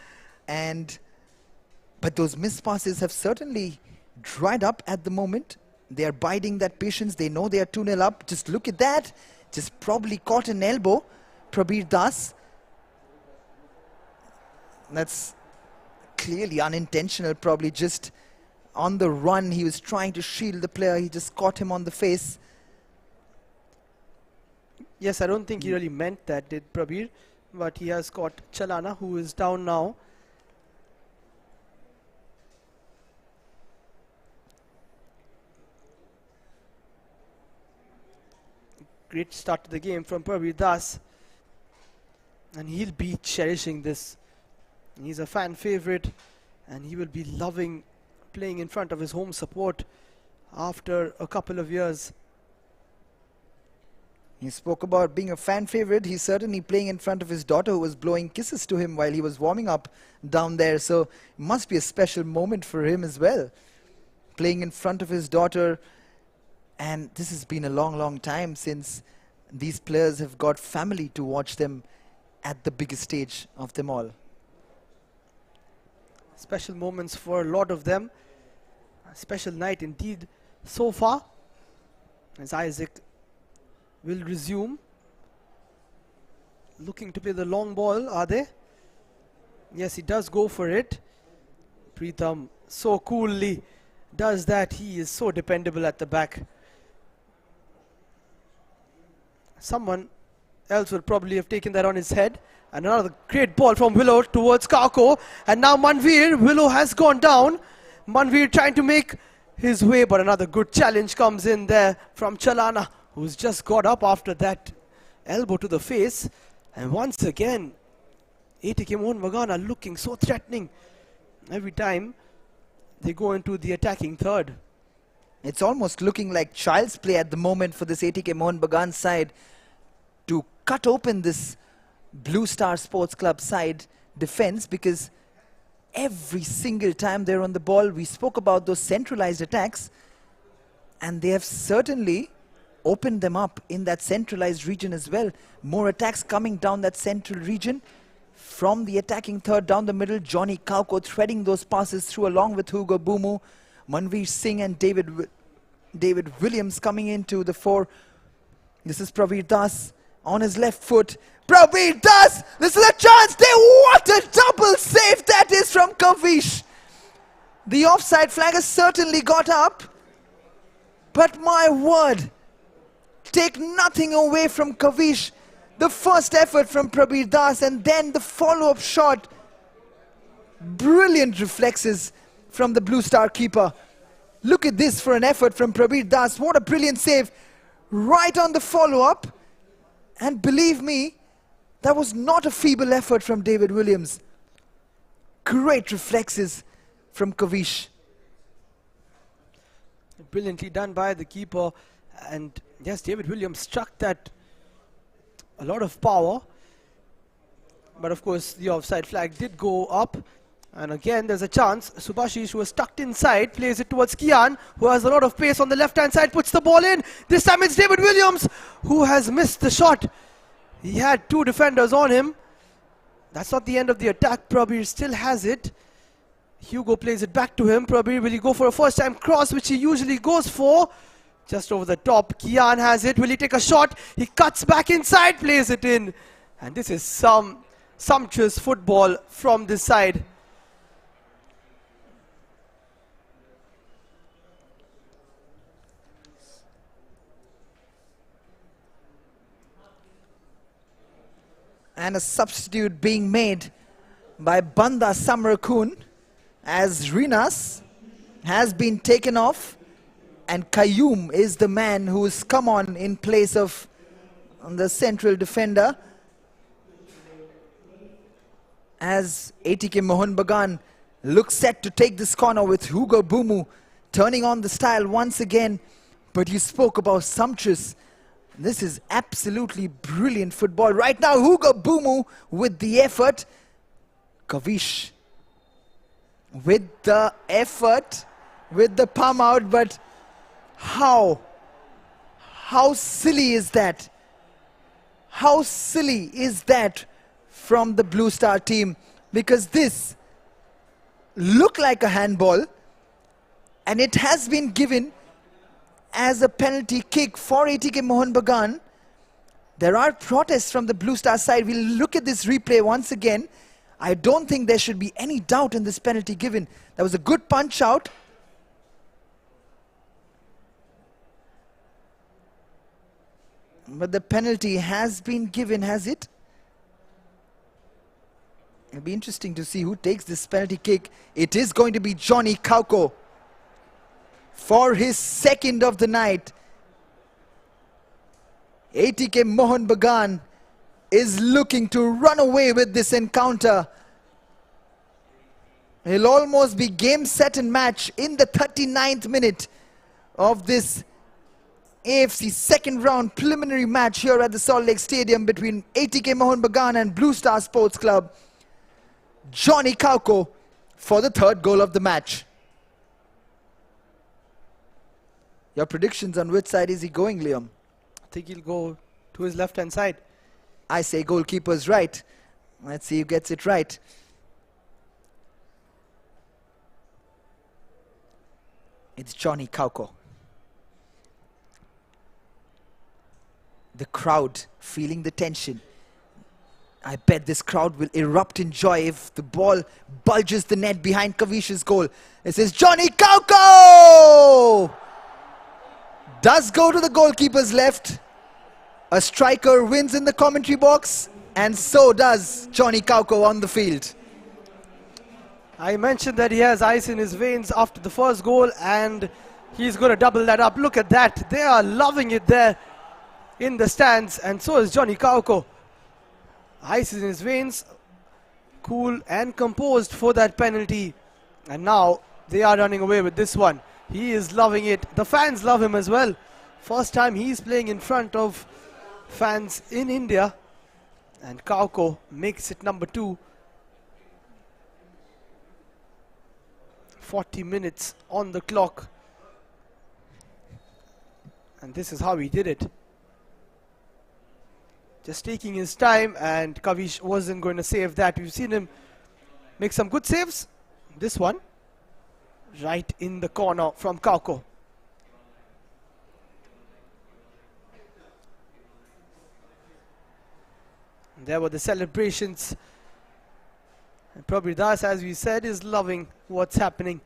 But those missed passes have certainly dried up at the moment. They are biding that patience. They know they are 2-0 up. Just look at that. Just probably caught an elbow. Prabir Das. That's clearly unintentional, probably just on the run. He was trying to shield the player. He just caught him on the face. Yes, I don't think he really meant that, did Prabir. But he has caught Chalana, who is down now. Great start to the game from Prabir Das. And he'll be cherishing this. He's a fan favorite, and he will be loving playing in front of his home support after a couple of years. He spoke about being a fan favorite. He's certainly playing in front of his daughter, who was blowing kisses to him while he was warming up down there. So it must be a special moment for him as well, playing in front of his daughter. And this has been a long, long time since these players have got family to watch them at the biggest stage of them all. Special moments for a lot of them. A special night indeed so far, as Isaac will resume. Looking to play the long ball, are they? Yes, he does go for it. Pritam so coolly does that. He is so dependable at the back. Someone else would probably have taken that on his head. And another great ball from Willow towards Kako. And now Manveer. Willow has gone down. Manveer trying to make his way, but another good challenge comes in there from Chalana, who's just got up after that elbow to the face. And once again, ATK Mohun Bagan are looking so threatening every time they go into the attacking third. It's almost looking like child's play at the moment for this ATK Mohun Bagan side to cut open this Blue Star Sports Club side defense, because every single time they're on the ball, we spoke about those centralized attacks, and they have certainly opened them up in that centralized region as well. More attacks coming down that central region from the attacking third down the middle. Johnny Kauko threading those passes through along with Hugo Bumu. Manveer Singh and David Williams coming into the fore. This is Praveer Das on his left foot. Praveer Das, this is a chance. What a double save that is from Kavish. The offside flag has certainly got up, but my word, take nothing away from Kavish. The first effort from Praveer Das and then the follow-up shot. Brilliant reflexes from the Blue Star keeper. Look at this for an effort from Praveer Das. What a brilliant save. Right on the follow-up. And believe me, that was not a feeble effort from David Williams. Great reflexes from Kavish. Brilliantly done by the keeper. And yes, David Williams struck that a lot of power. But of course, the offside flag did go up. And again, there's a chance. Subhashish, who was tucked inside, plays it towards Kian, who has a lot of pace on the left-hand side, puts the ball in. This time it's David Williams, who has missed the shot. He had two defenders on him. That's not the end of the attack. Prabir still has it. Hugo plays it back to him. Prabir, will he go for a first-time cross, which he usually goes for? Just over the top. Kian has it. Will he take a shot? He cuts back inside, plays it in. And this is some sumptuous football from this side. And a substitute being made by Banda Samarakun, as Rinas has been taken off and Qayyum is the man who's come on in place of the central defender, as ATK Mohun Bagan looks set to take this corner with Hugo Bumu turning on the style once again. But you spoke about sumptuous. This is absolutely brilliant football. Right now, Hugo Bumu with the effort. Kavish with the effort, with the palm out, but how silly is that? How silly is that from the Blue Star team? Because this looked like a handball, and it has been given as a penalty kick for ATK Mohun Bagan. There are protests from the Blue Star side. We'll look at this replay once again. I don't think there should be any doubt in this penalty given. That was a good punch out. But the penalty has been given, has it? It'll be interesting to see who takes this penalty kick. It is going to be Johnny Kauko for his second of the night. ATK Mohun Bagan is looking to run away with this encounter. It'll almost be game, set and match in the 39th minute of this AFC second round preliminary match here at the Salt Lake Stadium between ATK Mohun Bagan and Blue Star Sports Club. Johnny Kauko for the third goal of the match. Your predictions on which side is he going, Liam? I think he'll go to his left-hand side. I say goalkeeper's right. Let's see who gets it right. It's Johnny Kauko. The crowd feeling the tension. I bet this crowd will erupt in joy if the ball bulges the net behind Kavish's goal. This is Johnny Kauko! Does go to the goalkeeper's left. A striker wins in the commentary box, and so does Johnny Kauko on the field. I mentioned that he has ice in his veins after the first goal, and he's going to double that up. Look at that. They are loving it there in the stands, and so is Johnny Kauko. Ice in his veins, cool and composed for that penalty. And now they are running away with this one. He is loving it. The fans love him as well. First time he's playing in front of fans in India. And Kauko makes it number 2. 40 minutes on the clock. And this is how he did it. Just taking his time, and Kavish wasn't going to save that. We've seen him make some good saves. This one, right in the corner from Kauko. And there were the celebrations. And Prabir Das, as we said, is loving what's happening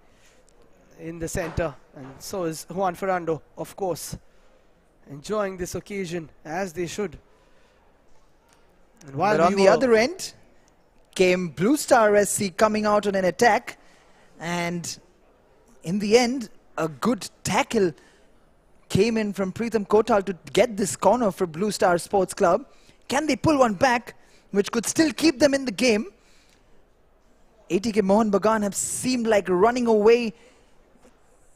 in the center. And so is Juan Fernando, of course, enjoying this occasion as they should. And while But on the other end came Blue Star SC coming out on an attack, and in the end a good tackle came in from Pritham Kotal to get this corner for Blue Star Sports Club. Can they pull one back which could still keep them in the game? ATK Mohun Bagan have seemed like running away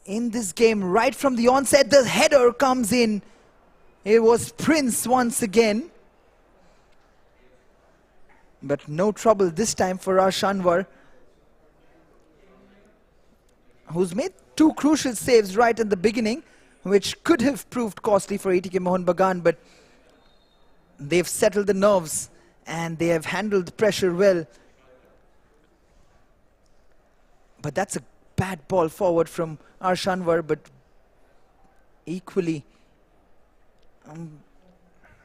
in this game right from the onset. The header comes in. It was Prince once again. But no trouble this time for Arshanwar, who's made 2 crucial saves right in the beginning, which could have proved costly for ATK Mohun Bagan, but they've settled the nerves and they have handled pressure well. But that's a bad ball forward from Arshanwar, but equally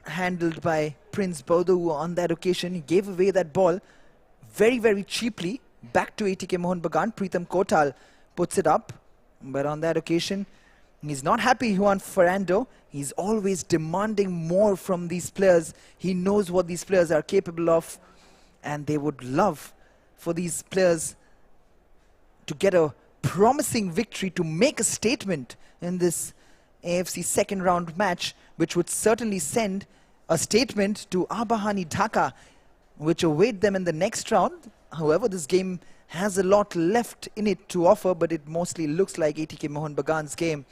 handled by Prince Baudou on that occasion. He gave away that ball very, very cheaply back to ATK Mohun Bagan. Pritham Kotal puts it up, but on that occasion he's not happy, Juan Fernando. He's always demanding more from these players. He knows what these players are capable of, and they would love for these players to get a promising victory, to make a statement in this AFC second round match, which would certainly send a statement to Abahani Dhaka, which await them in the next round. However, this game has a lot left in it to offer, but it mostly looks like ATK Mohun Bagan's game.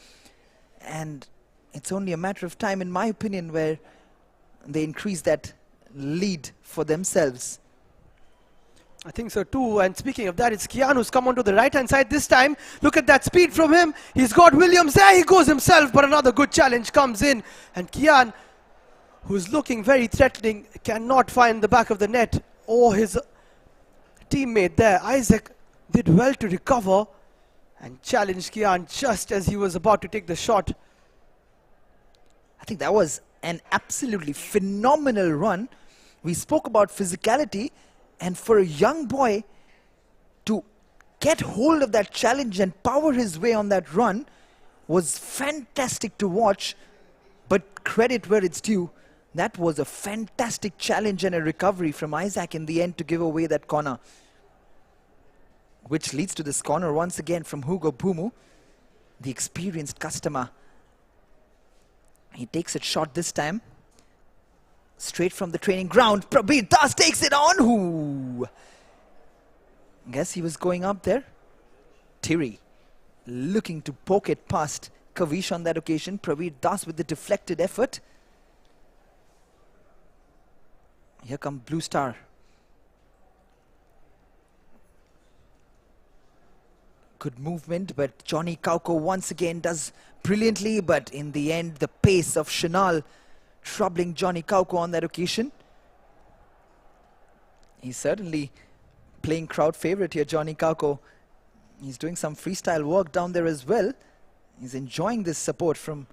And it's only a matter of time, in my opinion, where they increase that lead for themselves. I think so too. And speaking of that, it's Kian who's come onto the right hand side this time. Look at that speed from him. He's got Williams. There he goes himself, but another good challenge comes in. And Kian, who's looking very threatening, cannot find the back of the net or his teammate there. Isaac did well to recover and challenge Kian just as he was about to take the shot. I think that was an absolutely phenomenal run. We spoke about physicality, and for a young boy to get hold of that challenge and power his way on that run was fantastic to watch. But credit where it's due, that was a fantastic challenge and a recovery from Isaac in the end to give away that corner. Which leads to this corner once again from Hugo Bhumu, the experienced customer. He takes it short this time. Straight from the training ground, Prabir Das takes it on. Ooh. Guess he was going up there. Thierry looking to poke it past Kavish on that occasion. Prabir Das with the deflected effort. Here come Blue Star. Good movement, but Johnny Kauko once again does brilliantly, but in the end the pace of Chanal troubling Johnny Kauko on that occasion. He's certainly playing crowd favorite here, Johnny Kauko. He's doing some freestyle work down there as well. He's enjoying this support from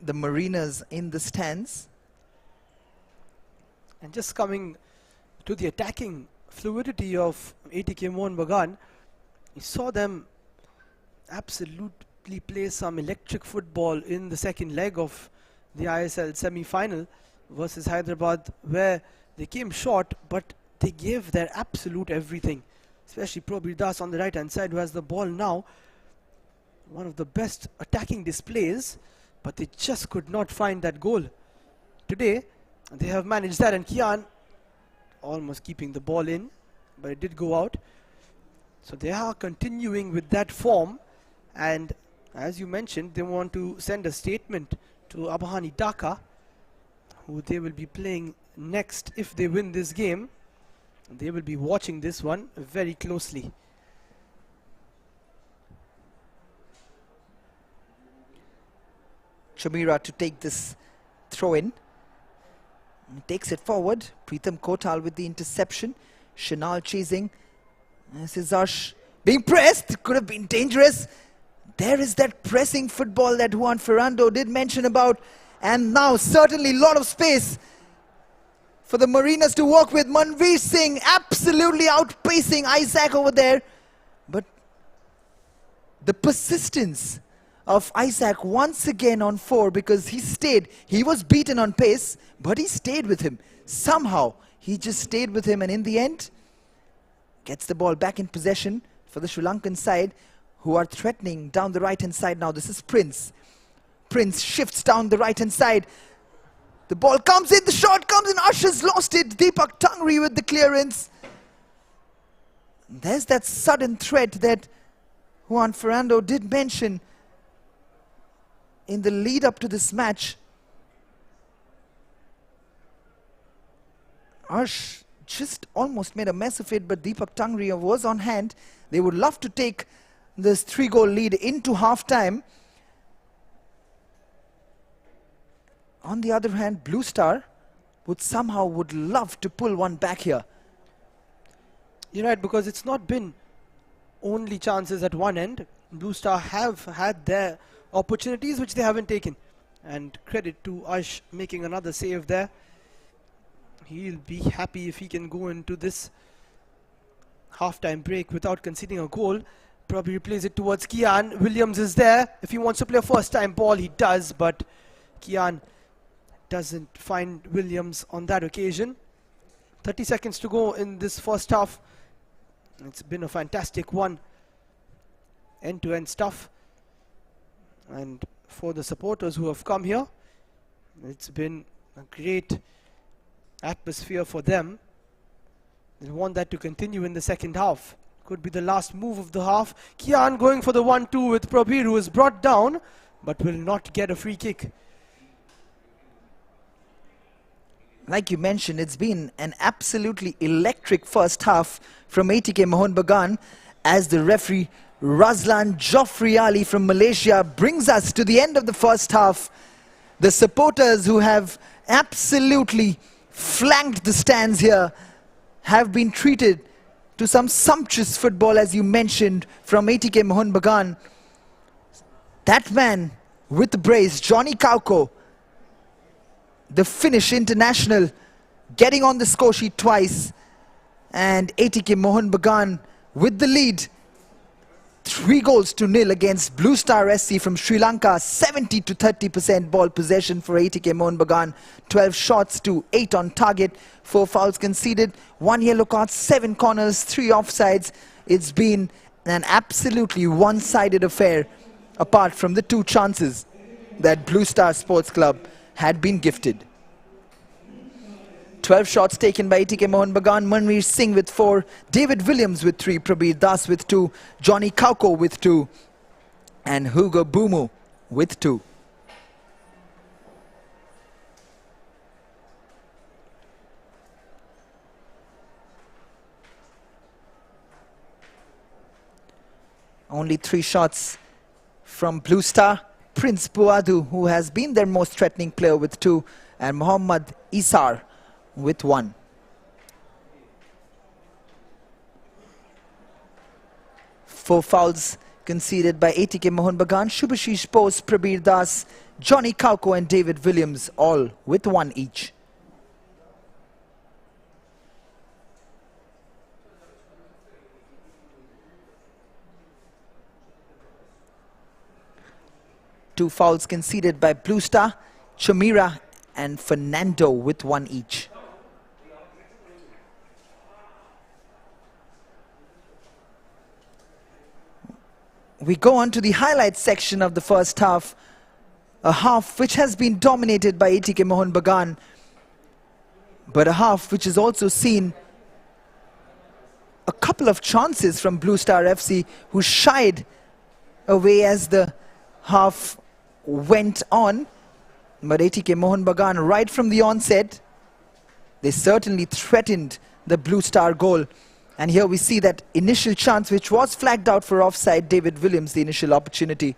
the Mariners in the stands. And just coming to the attacking fluidity of ATK Mohun Bagan, you saw them absolutely play some electric football in the second leg of the ISL semi-final versus Hyderabad, where they came short, but they gave their absolute everything. Especially Probir Das on the right hand side, who has the ball now. One of the best attacking displays, but they just could not find that goal. Today, they have managed that, and Kian almost keeping the ball in, but it did go out. So they are continuing with that form, and as you mentioned, they want to send a statement to Abahani Dhaka, who they will be playing next if they win this game. They will be watching this one very closely. Chamira to take this throw in. Takes it forward. Pritham Kotal with the interception. Shinal chasing. This is Ash being pressed. It could have been dangerous. There is that pressing football that Juan Ferrando did mention about. And now certainly a lot of space for the Mariners to work with. Manveer Singh absolutely outpacing Isaac over there. But the persistence of Isaac once again on 4, because he stayed. He was beaten on pace, but he stayed with him. Somehow, he just stayed with him, and in the end, gets the ball back in possession for the Sri Lankan side, who are threatening down the right-hand side now. This is Prince. Prince shifts down the right-hand side. The ball comes in, the shot comes in, Asha's lost it. Deepak Tangri with the clearance. There's that sudden threat that Juan Ferrando did mention in the lead up to this match. Ash just almost made a mess of it, but Deepak Tangri was on hand. They would love to take this 3-goal lead into half-time. On the other hand, Blue Star would love to pull one back here. You're right, because it's not been only chances at one end. Blue Star have had their opportunities which they haven't taken. And credit to Ash making another save there. He'll be happy if he can go into this half-time break without conceding a goal. Probably replays it towards Kian. Williams is there. If he wants to play a first-time ball, he does, but Kian doesn't find Williams on that occasion. 30 seconds to go in this first half. It's been a fantastic one. End-to-end stuff. And for the supporters who have come here, it's been a great atmosphere for them. They want that to continue in the second half. Could be the last move of the half. Kian going for the 1-2 with Probir, who is brought down, but will not get a free kick. Like you mentioned, it's been an absolutely electric first half from ATK Mohun Bagan, as the referee Razlan Joffrey Ali from Malaysia brings us to the end of the first half. The supporters who have absolutely flanked the stands here have been treated to some sumptuous football, as you mentioned, from ATK Mohun Bagan. That man with the brace, Johnny Kauko, the Finnish international, getting on the score sheet twice, and ATK Mohun Bagan with the lead, 3-0 against Blue Star SC from Sri Lanka. 70 to 30% ball possession for ATK Mohun Bagan. 12 shots to 8 on target. 4 fouls conceded, 1 yellow card, 7 corners, 3 offsides. It's been an absolutely one-sided affair, apart from the 2 chances that Blue Star Sports Club had been gifted. 12 shots taken by ATK Mohun Bagan. Manveer Singh with 4, David Williams with 3, Probir Das with 2, Johnny Kauko with 2, and Hugo Bumu with 2. Only 3 shots from Blue Star. Prince Buadu, who has been their most threatening player, with 2, and Muhammad Isar with 1. Four fouls conceded by ATK Mohun Bagan. Shubhashish Bose, Probir Das, Johnny Kauko and David Williams, all with 1 each. Two fouls conceded by Blue Star. Chamira and Fernando with 1 each. We go on to the highlights section of the first half. A half which has been dominated by ATK Mohun Bagan, but a half which has also seen a couple of chances from Blue Star FC, who shied away as the half went on. But ATK Mohun Bagan, right from the onset, they certainly threatened the Blue Star goal. And here we see that initial chance which was flagged out for offside. David Williams, the initial opportunity.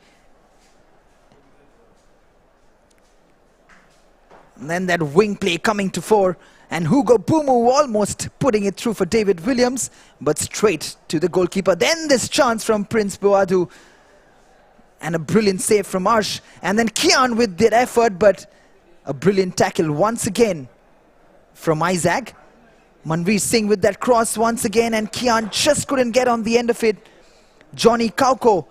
And then that wing play coming to fore, and Hugo Bumu almost putting it through for David Williams, but straight to the goalkeeper. Then this chance from Prince Boadu, and a brilliant save from Arsh. And then Kian with that effort, but a brilliant tackle once again from Isaac. Manveer Singh with that cross once again, and Kian just couldn't get on the end of it. Johnny Kauko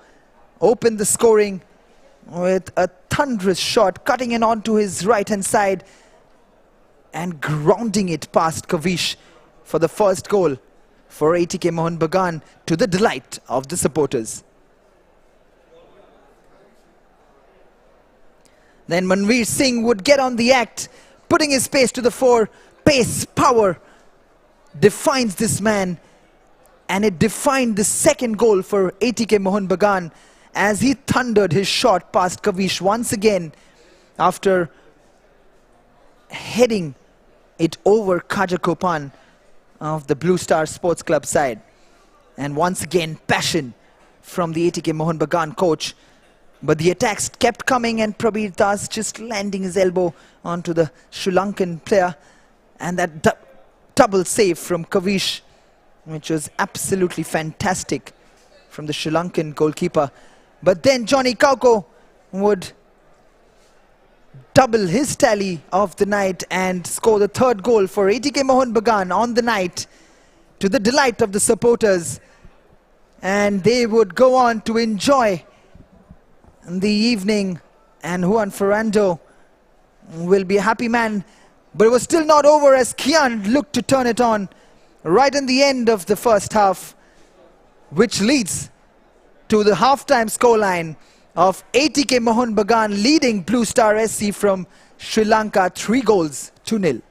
opened the scoring with a thunderous shot, cutting it onto his right-hand side and grounding it past Kavish for the first goal for ATK Mohun Bagan, to the delight of the supporters. Then Manveer Singh would get on the act, putting his pace to the fore. Pace, power defines this man, and it defined the second goal for ATK Mohun Bagan, as he thundered his shot past Kavish once again after heading it over Kajakopan of the Blue Star Sports Club side. And once again, passion from the ATK Mohun Bagan coach. But the attacks kept coming, and Prabir Das just landing his elbow onto the Sri Lankan player. And that double save from Kavish, which was absolutely fantastic from the Sri Lankan goalkeeper. But then Johnny Kauko would double his tally of the night and score the third goal for ATK Mohun Bagan on the night, to the delight of the supporters. And they would go on to enjoy the evening, and Juan Ferrando will be a happy man. But it was still not over, as Kian looked to turn it on right in the end of the first half, which leads to the halftime scoreline of ATK Mohun Bagan leading Blue Star SC from Sri Lanka 3-0.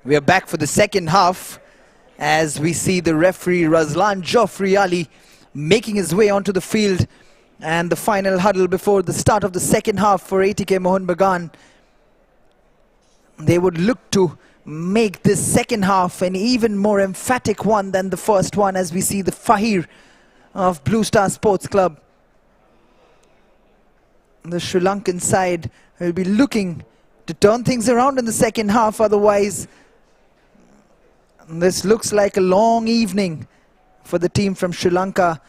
We are back for the second half as we see the referee Razlan Joffrey Ali making his way onto the field, and the final huddle before the start of the second half for ATK Mohun Bagan. They would look to make this second half an even more emphatic one than the first one, as we see the Fahir of Blue Star Sports Club. The Sri Lankan side will be looking to turn things around in the second half, otherwise this looks like a long evening for the team from Sri Lanka.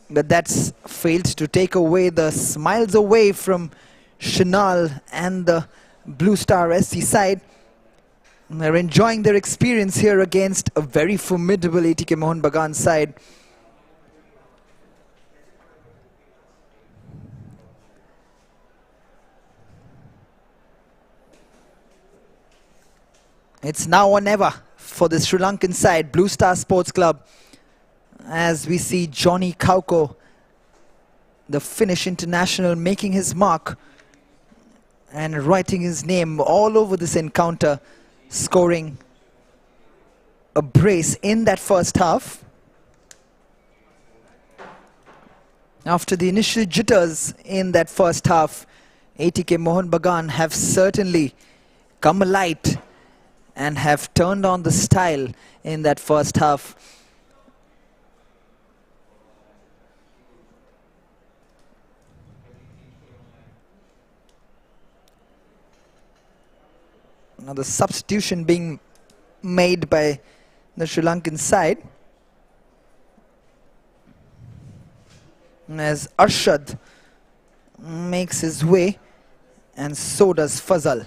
But that's failed to take away the smiles away from Shinal and the Blue Star SC side. They're enjoying their experience here against a very formidable ATK Mohun Bagan side. It's now or never for the Sri Lankan side, Blue Star Sports Club, as we see Johnny Kauko, the Finnish international, making his mark and writing his name all over this encounter, scoring a brace in that first half. After the initial jitters in that first half, ATK Mohun Bagan have certainly come alight and have turned on the style in that first half. Now the substitution being made by the Sri Lankan side, as Arshad makes his way, and so does Fazal.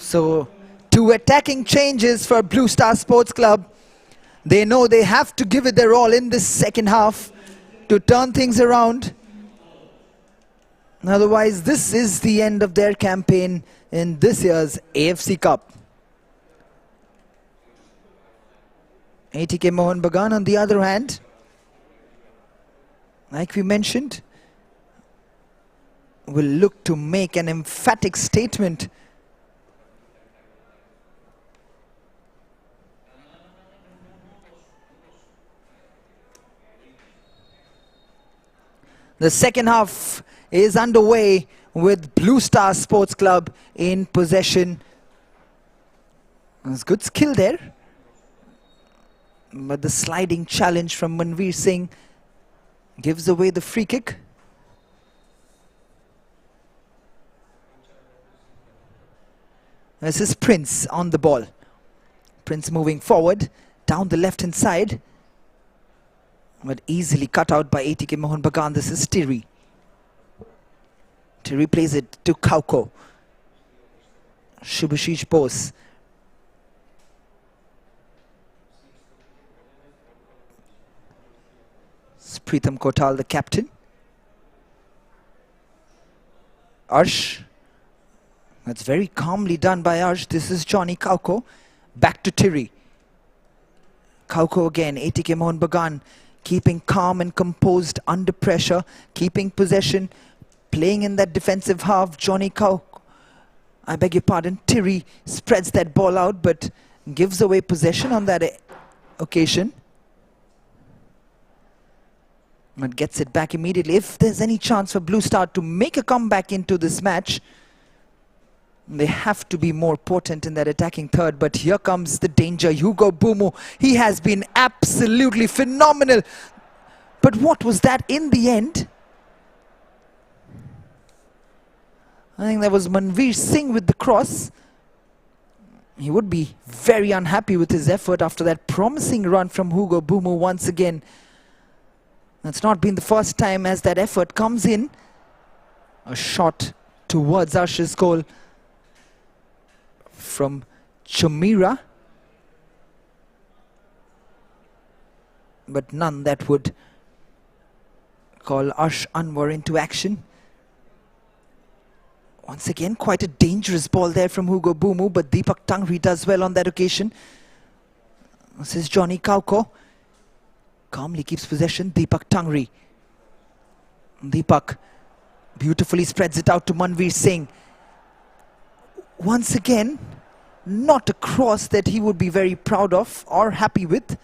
So, two attacking changes for Blue Star Sports Club. They know they have to give it their all in this second half to turn things around. Otherwise, this is the end of their campaign in this year's AFC Cup. ATK Mohun Bagan, on the other hand, like we mentioned, will look to make an emphatic statement. The second half is underway with Blue Star Sports Club in possession. There's good skill there, but the sliding challenge from Manveer Singh gives away the free kick. This is Prince on the ball. Prince moving forward down the left hand side, but easily cut out by ATK Mohun Bagan. This is Tiri. Tiri plays it to Kauko. Shubhashish Bose. It's Pritham Kotal, the captain. Arsh. That's very calmly done by Arsh. This is Johnny Kauko. Back to Tiri. Kauko again. ATK Mohun Bagan keeping calm and composed under pressure, keeping possession, playing in that defensive half. Johnny Kauko, I beg your pardon, Tiri spreads that ball out but gives away possession on that occasion. But gets it back immediately. If there's any chance for Blue Star to make a comeback into this match, they have to be more potent in that attacking third. But here comes the danger. Hugo Bumu, he has been absolutely phenomenal. But what was that in the end? I think that was Manveer Singh with the cross. He would be very unhappy with his effort after that promising run from Hugo Bumu once again. That's not been the first time as that effort comes in. A shot towards Arsh's goal from Chamira, but none that would call Arsh Anwar into action. Once again, quite a dangerous ball there from Hugo Bumu, but Deepak Tangri does well on that occasion. This is Johnny Kauko. calmly keeps possession. Deepak Tangri. Deepak beautifully spreads it out to Manveer Singh. Once again, not a cross that he would be very proud of or happy with.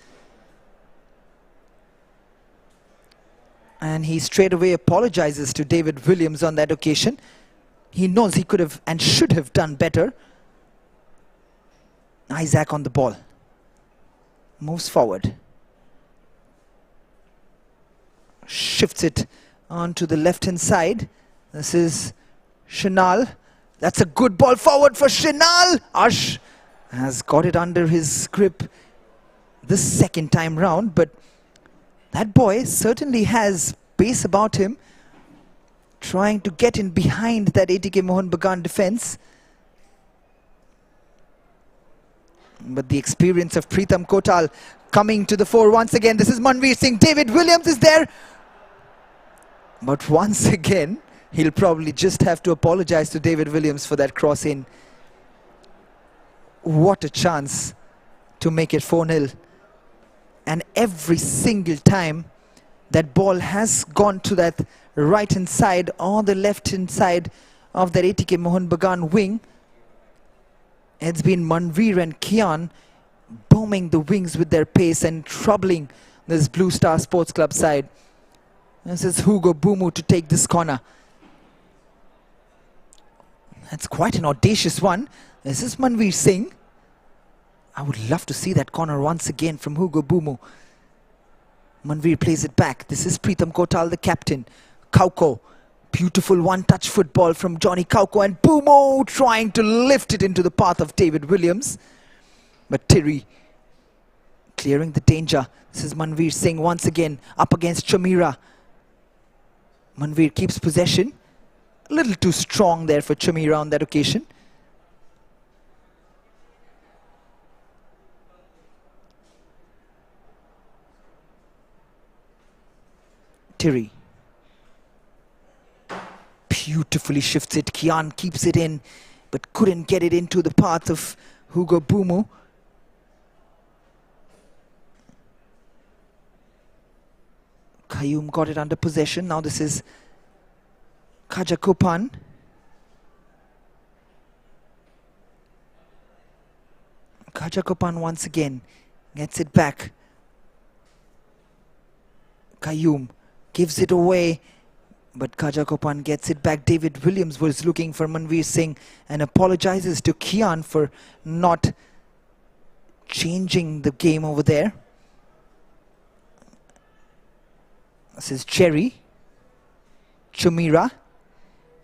And he straight away apologizes to David Williams on that occasion. He knows he could have and should have done better. Isaac on the ball. Moves forward. Shifts it onto the left-hand side. This is Shinal. That's a good ball forward for Shinal. Ash has got it under his grip this second time round, but that boy certainly has pace about him, trying to get in behind that ATK Mohun Bagan defense. But the experience of Pritam Kotal coming to the fore once again. This is Manveer Singh. David Williams is there. But once again, he'll probably just have to apologize to David Williams for that cross in. What a chance to make it 4-0. And every single time that ball has gone to that right-hand side or the left-hand side of that ATK Mohun Bagan wing, it's been Manveer and Kian bombing the wings with their pace and troubling this Blue Star Sports Club side. This is Hugo Bumu to take this corner. That's quite an audacious one. This is Manveer Singh. I would love to see that corner once again from Hugo Bumu. Manveer plays it back. This is Pritam Kotal, the captain. Kauko. Beautiful one-touch football from Johnny Kauko, and Bumo trying to lift it into the path of David Williams. But Tiri clearing the danger. This is Manveer Singh once again up against Chamira. Manveer keeps possession. A little too strong there for Chamira on that occasion. Tiri beautifully shifts it. Kian keeps it in, but couldn't get it into the path of Hugo Bumu. Kayum got it under possession. Now this is Kajakopan. Kajakopan once again gets it back. Kayum gives it away, but Kajakopan gets it back. David Williams was looking for Manveer Singh and apologizes to Kian for not changing the game over there. This is Cherry. Chamira.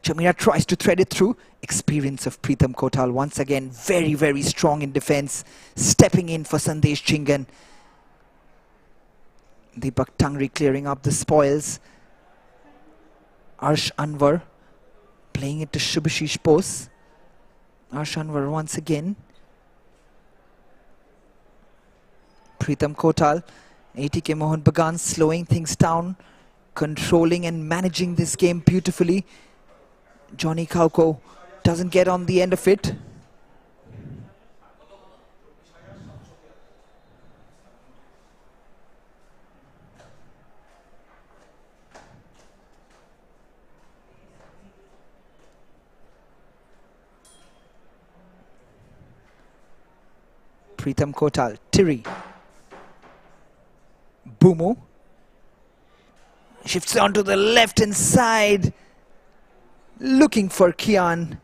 Chamira tries to thread it through. Experience of Pritam Kotal once again. Very, very strong in defense. Stepping in for Sandesh Chingan. Deepak Tangri clearing up the spoils. Arsh Anwar playing it to Shubhashish Bose. Arsh Anwar once again. Pritam Kotal. ATK Mohun Bagan slowing things down, controlling and managing this game beautifully. Johnny Kauko doesn't get on the end of it. Pritam Kotal, Tiri. Bumu shifts onto the left-hand side, looking for Kian,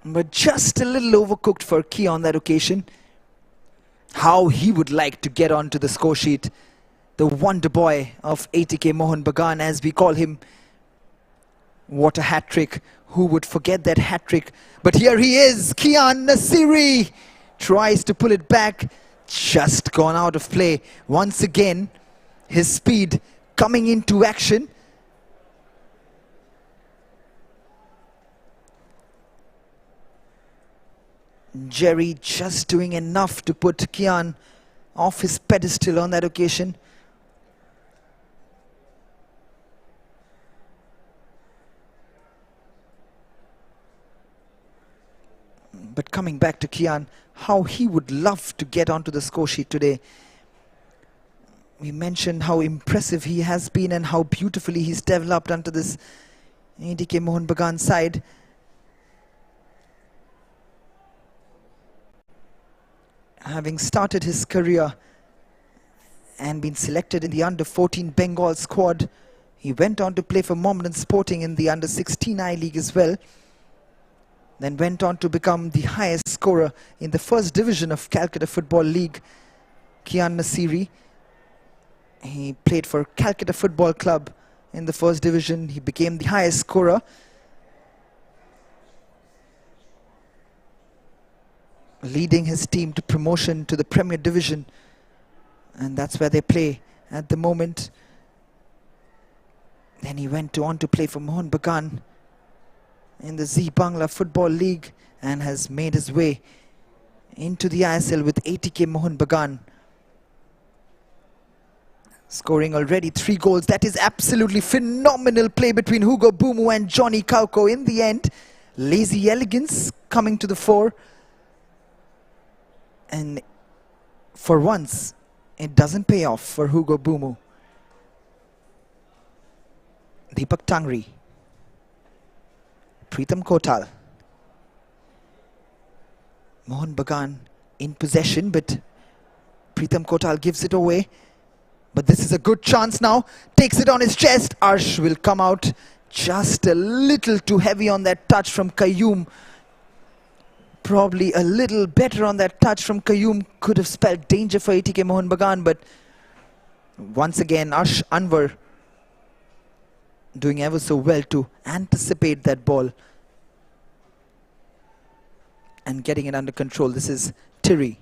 but just a little overcooked for Kian on that occasion. How he would like to get onto the score sheet, the wonder boy of ATK Mohun Bagan, as we call him. What a hat-trick. Who would forget that hat-trick? But here he is, Kian Nasiri tries to pull it back. Just gone out of play. Once again, his speed coming into action. Jerry just doing enough to put Kian off his pedestal on that occasion. But coming back to Kian, how he would love to get onto the score sheet today. We mentioned how impressive he has been and how beautifully he's developed under this ATK Mohun Bagan side. Having started his career and been selected in the under-14 Bengal squad, he went on to play for Mohammedan Sporting in the under-16 I-League as well. Then went on to become the highest scorer in the first division of Calcutta Football League, Kian Nasiri. He played for Calcutta Football Club in the first division. He became the highest scorer, leading his team to promotion to the Premier Division, and that's where they play at the moment. Then he went on to play for Mohun Bagan in the Zee Bangla Football League and has made his way into the ISL with ATK Mohun Bagan, scoring already 3 goals. That is absolutely phenomenal play between Hugo Bumu and Johnny Kauko. In the end, lazy elegance coming to the fore, and for once it doesn't pay off for Hugo Bumu. Deepak Tangri, Pritam Kotal, Mohun Bagan in possession, but Pritam Kotal gives it away. But this is a good chance now. Takes it on his chest. Arsh will come out just a little too heavy on that touch from Qayyum. Probably a little better on that touch from Qayyum could have spelled danger for ATK Mohun Bagan, but once again Arsh Anwar doing ever so well to anticipate that ball and getting it under control. This is Tiri.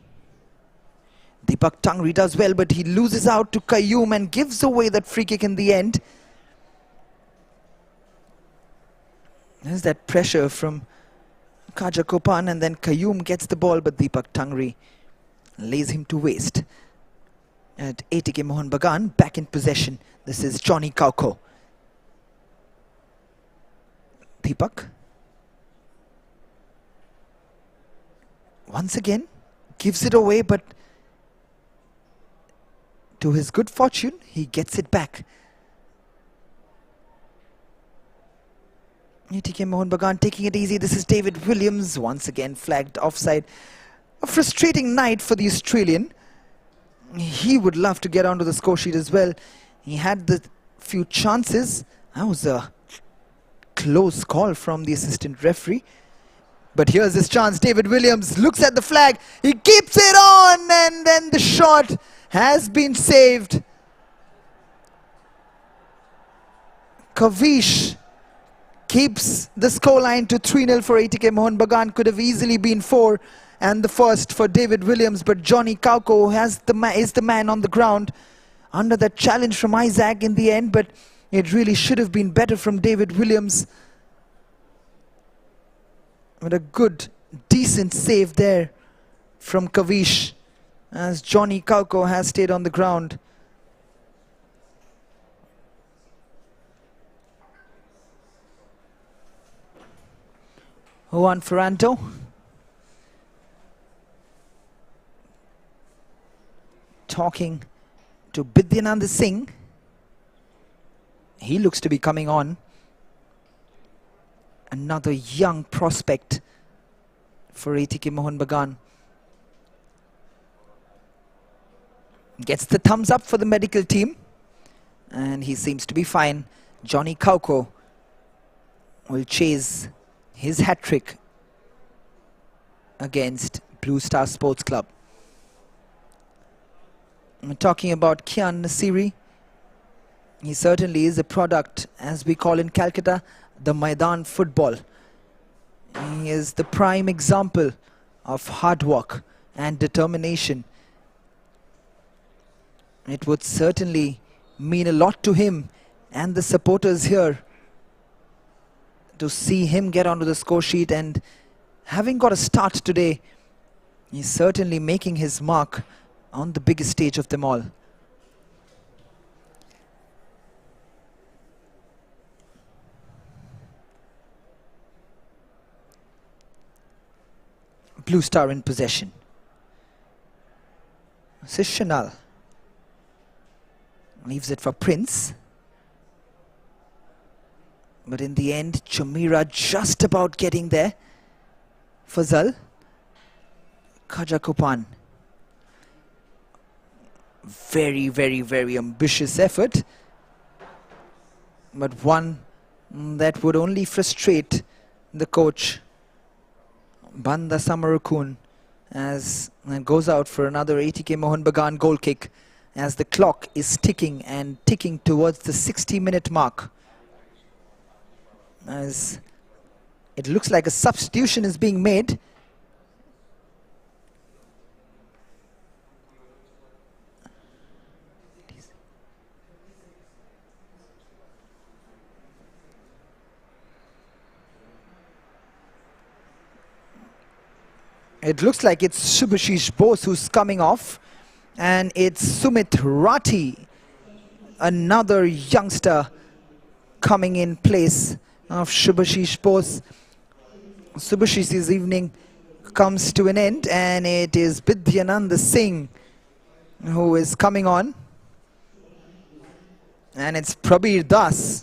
Deepak Tangri does well, but he loses out to Qayyum and gives away that free kick in the end. There's that pressure from Kaja Kopan, and then Qayyum gets the ball, but Deepak Tangri lays him to waste. At ATK Mohun Bagan back in possession. This is Johnny Kauko. Deepak once again gives it away, but to his good fortune, he gets it back. ATK Mohun Bagan taking it easy. This is David Williams, once again flagged offside. A frustrating night for the Australian. He would love to get onto the score sheet as well. He had the few chances. That was a close call from the assistant referee. But here's his chance. David Williams looks at the flag. He keeps it on, and then the shot has been saved. Kavish keeps the scoreline to 3-0 for ATK Mohun Bagan. Could have easily been 4 and the first for David Williams, but Johnny Kauko is the man on the ground under that challenge from Isaac in the end, but it really should have been better from David Williams. But a good, decent save there from Kavish, as Johnny Kauko has stayed on the ground. Juan Ferranto talking to Bidyanand Singh. He looks to be coming on. Another young prospect for ATK Mohun Bagan. Gets the thumbs up for the medical team, and he seems to be fine. Johnny Kauko will chase his hat-trick against Blue Star Sports Club. I'm talking about Kian Nasiri. He certainly is a product, as we call in Calcutta, the Maidan football. He is the prime example of hard work and determination. It would certainly mean a lot to him and the supporters here to see him get onto the score sheet, and having got a start today, he's certainly making his mark on the biggest stage of them all. Blue Star in possession. This is Chanal. Leaves it for Prince. But in the end, Chamira just about getting there. Fazal. Khajakupan. Very, very, very ambitious effort. But one that would only frustrate the coach, Banda Samarakun, as goes out for another ATK Mohun Bagan goal kick as the clock is ticking and ticking towards the 60-minute mark. As it looks like a substitution is being made. It looks like it's Subhashish Bose who's coming off, and it's Sumit Rathi, another youngster coming in place of Subhashish Bose. Subhashish's evening comes to an end, and it is Bidyanand Singh who is coming on, and it's Prabir Das.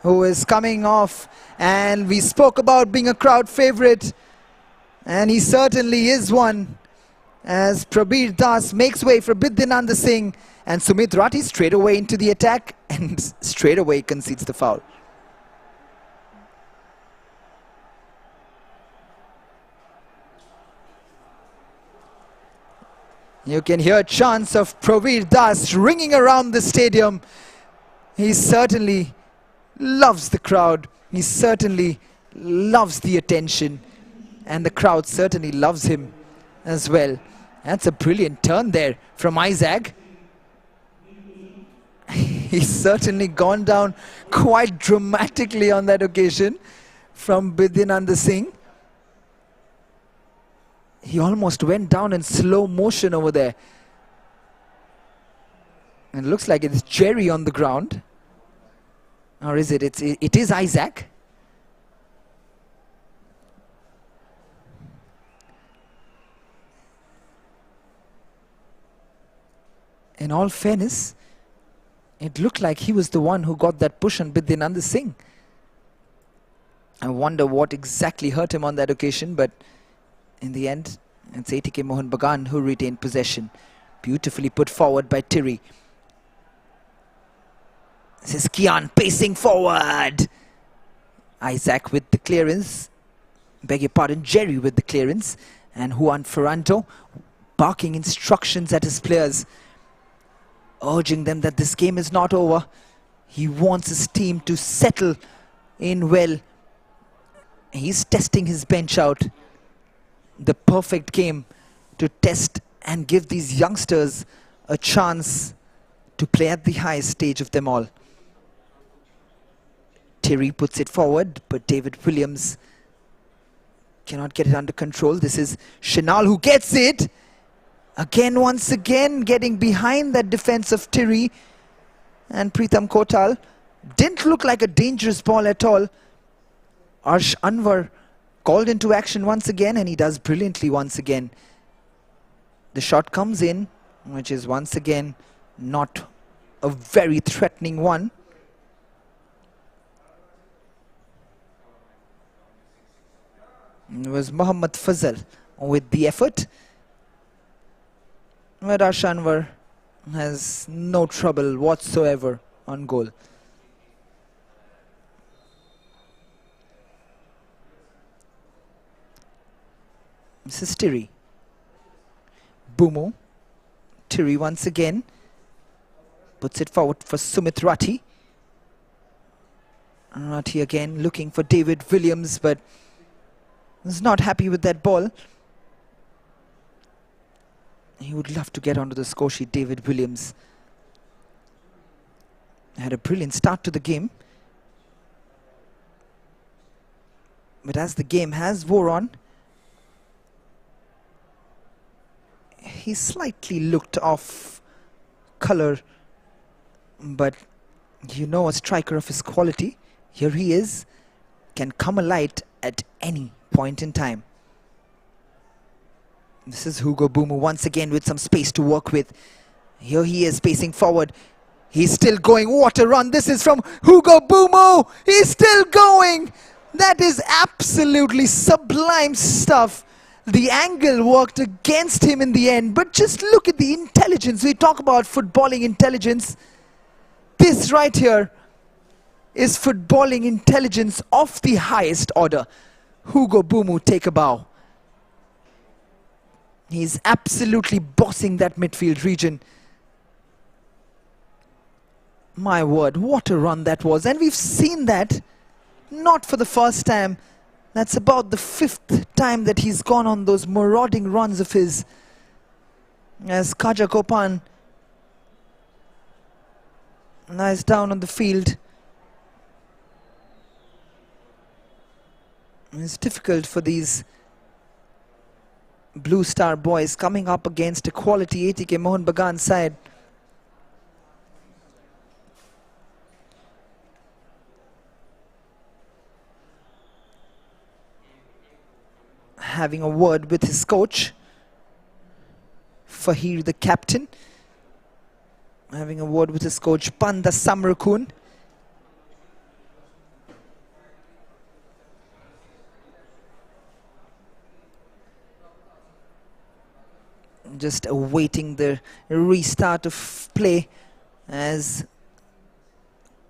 Who is coming off, and we spoke about being a crowd favorite, and he certainly is one, as Prabir Das makes way for Bidyanand Singh, and Sumit Rathi straight away into the attack and straight away concedes the foul. You can hear chants of Prabir Das ringing around the stadium. He certainly loves the crowd. He certainly loves the attention, and the crowd certainly loves him as well. That's a brilliant turn there from Isaac. He's certainly gone down quite dramatically on that occasion from Bidyanand Singh. He almost went down in slow motion over there. And it looks like it's Jerry on the ground. Or is it? It is Isaac. In all fairness, it looked like he was the one who got that push on Bidyanand Singh. I wonder what exactly hurt him on that occasion, but in the end, it's ATK Mohun Bagan who retained possession. Beautifully put forward by Tiri. This is Kian pacing forward. Isaac with the clearance. Beg your pardon, Jerry with the clearance. And Juan Ferranto barking instructions at his players, urging them that this game is not over. He wants his team to settle in well. He's testing his bench out. The perfect game to test and give these youngsters a chance to play at the highest stage of them all. Terry puts it forward, but David Williams cannot get it under control. This is Shinal who gets it. Again, once again, getting behind that defense of Terry. And Pritham Kotal. Didn't look like a dangerous ball at all. Arsh Anwar called into action once again, and he does brilliantly once again. The shot comes in, which is once again not a very threatening one. It was Muhammad Fazal with the effort. But Arsh Anwar has no trouble whatsoever on goal. This is Tiri. Bumu. Tiri once again puts it forward for Sumit Rathi. Rathi again looking for David Williams, but is not happy with that ball. He would love to get onto the score sheet. David Williams had a brilliant start to the game, but as the game has wore on, he slightly looked off colour. But you know, a striker of his quality, here he is, can come alight at any point in time. This is Hugo Bumu once again with some space to work with. Here he is pacing forward. He's still going. What a run. This is from Hugo Bumu. He's still going. That is absolutely sublime stuff. The angle worked against him in the end. But just look at the intelligence. We talk about footballing intelligence. This right here is footballing intelligence of the highest order. Hugo Bumu, take a bow. He's absolutely bossing that midfield region. My word, what a run that was. And we've seen that not for the first time. That's about the 5th time that he's gone on those marauding runs of his. As Khaja Kopan lies down on the field. It's difficult for these Blue Star boys coming up against a quality ATK Mohun Bagan side. Having a word with his coach, Fahir the captain. Having a word with his coach, Banda Samrakun. Just awaiting the restart of play as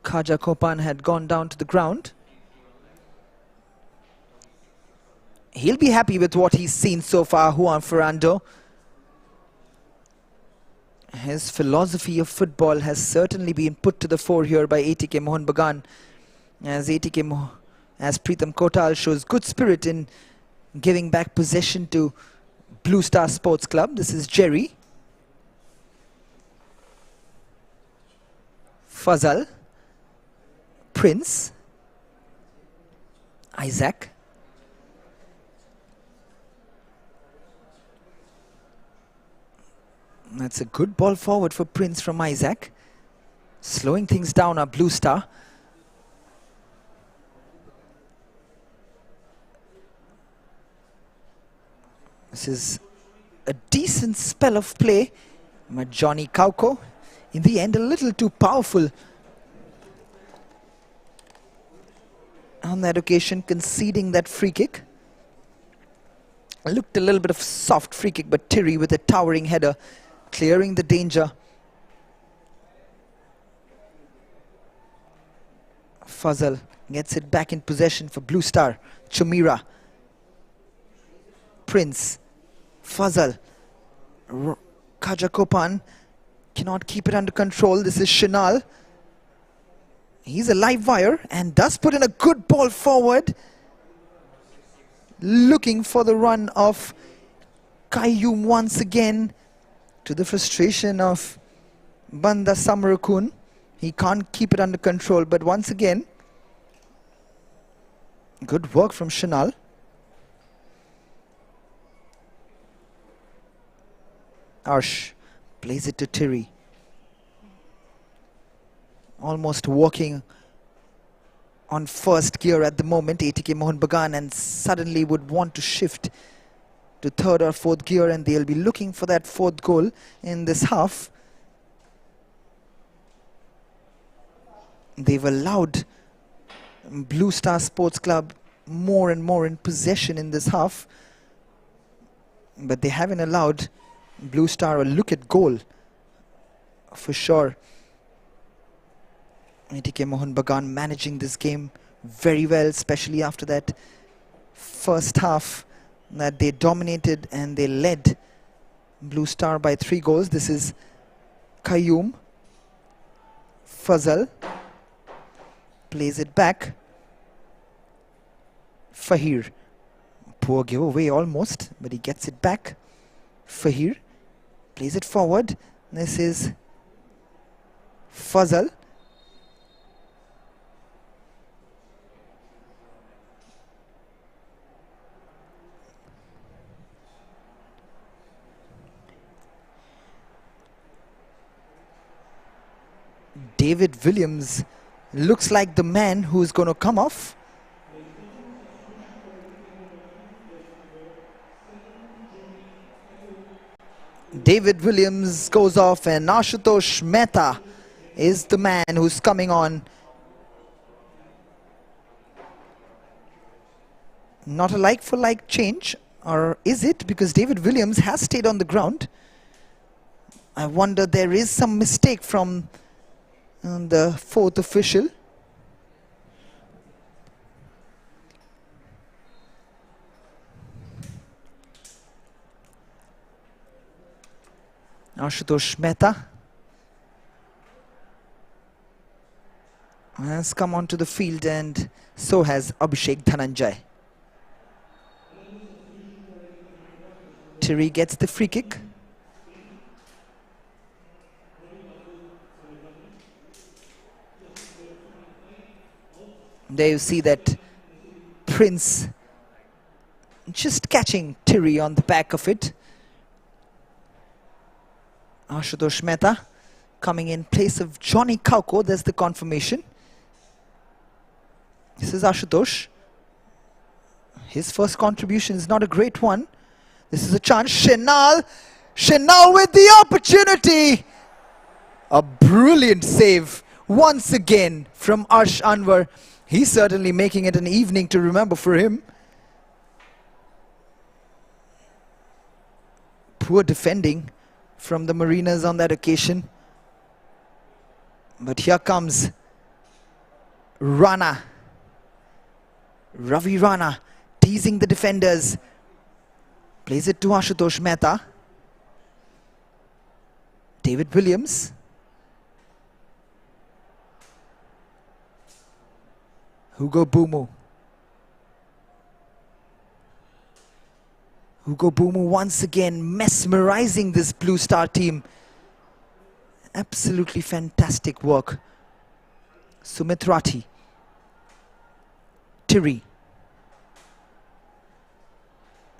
Khaja Kopan had gone down to the ground. He'll be happy with what he's seen so far, Juan Ferrando. His philosophy of football has certainly been put to the fore here by ATK Mohun Bagan, as as Pritam Kotal shows good spirit in giving back possession to Blue Star Sports Club. This is Jerry. Fazal. Prince. Isaac. That's a good ball forward for Prince from Isaac. Slowing things down are Blue Star. This is a decent spell of play. But Johnny Kauko, in the end, a little too powerful. On that occasion, conceding that free kick. Looked a little bit of soft free kick, but Thierry with a towering header, clearing the danger. Fazal gets it back in possession for Blue Star. Chumira. Prince. Fazal. Khaja Kopan cannot keep it under control. This is Shinal. He's a live wire and does put in a good ball forward. Looking for the run of Qayyum once again, to the frustration of Banda Samrakun. He can't keep it under control, but once again, good work from Shinal. Arsh plays it to Thierry. Almost walking on first gear at the moment, ATK Mohun Bagan, and suddenly would want to shift to 3rd or 4th gear, and they'll be looking for that 4th goal in this half. They've allowed Blue Star Sports Club more and more in possession in this half, but they haven't allowed Blue Star a look at goal for sure. ATK Mohun Bagan managing this game very well, especially after that first half that they dominated and they led Blue Star by 3 goals. This is Qayyum. Fazal plays it back. Fahir. Poor giveaway almost, but he gets it back. Fahir plays it forward. This is Fazal. David Williams looks like the man who's going to come off. David Williams goes off and Ashutosh Mehta is the man who's coming on. Not a like-for-like change, or is it? Because David Williams has stayed on the ground. I wonder, there is some mistake from the fourth official. Ashutosh Mehta has come onto the field, and so has Abhishek Dhananjay. Terry gets the free kick. There you see that Prince just catching Terry on the back of it. Ashutosh Mehta coming in place of Johnny Kauko. There's the confirmation. This is Ashutosh. His first contribution is not a great one. This is a chance. Shinal with the opportunity. A brilliant save once again from Arsh Anwar. He's certainly making it an evening to remember for him. Poor defending from the Mariners on that occasion. But here comes Rana. Ravi Rana teasing the defenders. Plays it to Ashutosh Mehta. David Williams. Hugo Bumu. Hugo Bumu once again mesmerizing this Blue Star team. Absolutely fantastic work. Sumit Rathi. Tiri.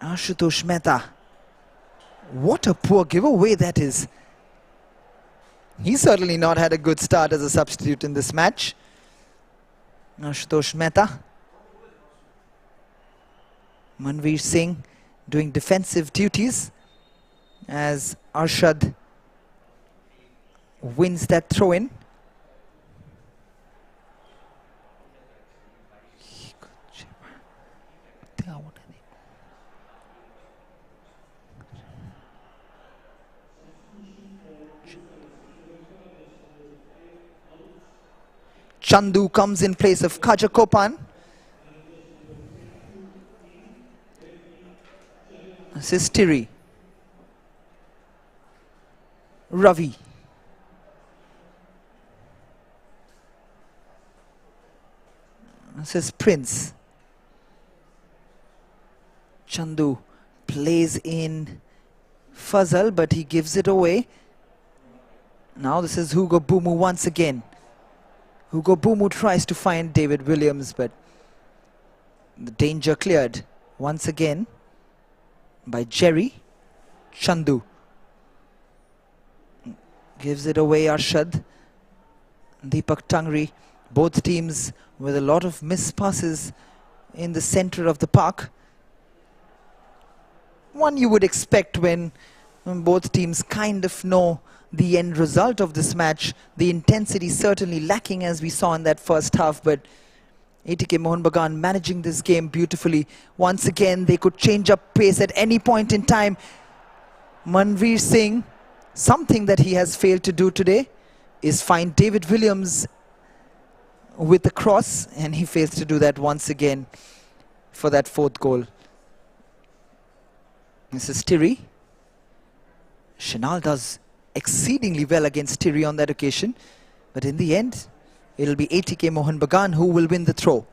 Ashutosh Mehta. What a poor giveaway that is. He's certainly not had a good start as a substitute in this match. Ashutosh Mehta. Manveer Singh doing defensive duties as Arshad wins that throw-in. Chandu comes in place of Khaja Kopan. This is Tiri. Ravi. This is Prince. Chandu plays in Fazal, but he gives it away. Now this is Hugo Bumu once again. Hugo Bumu tries to find David Williams, but the danger cleared once again by Jerry. Chandu gives it away. Arshad, Deepak Tangri, both teams with a lot of missed passes in the center of the park. One you would expect when both teams kind of know the end result of this match. The intensity certainly lacking as we saw in that first half, but ATK Mohun Bagan managing this game beautifully. Once again, they could change up pace at any point in time. Manveer Singh, something that he has failed to do today is find David Williams with the cross, and he fails to do that once again for that fourth goal. This is Tiri. Shinal does exceedingly well against Tiri on that occasion, but in the end it'll be ATK Mohun Bagan who will win the throw.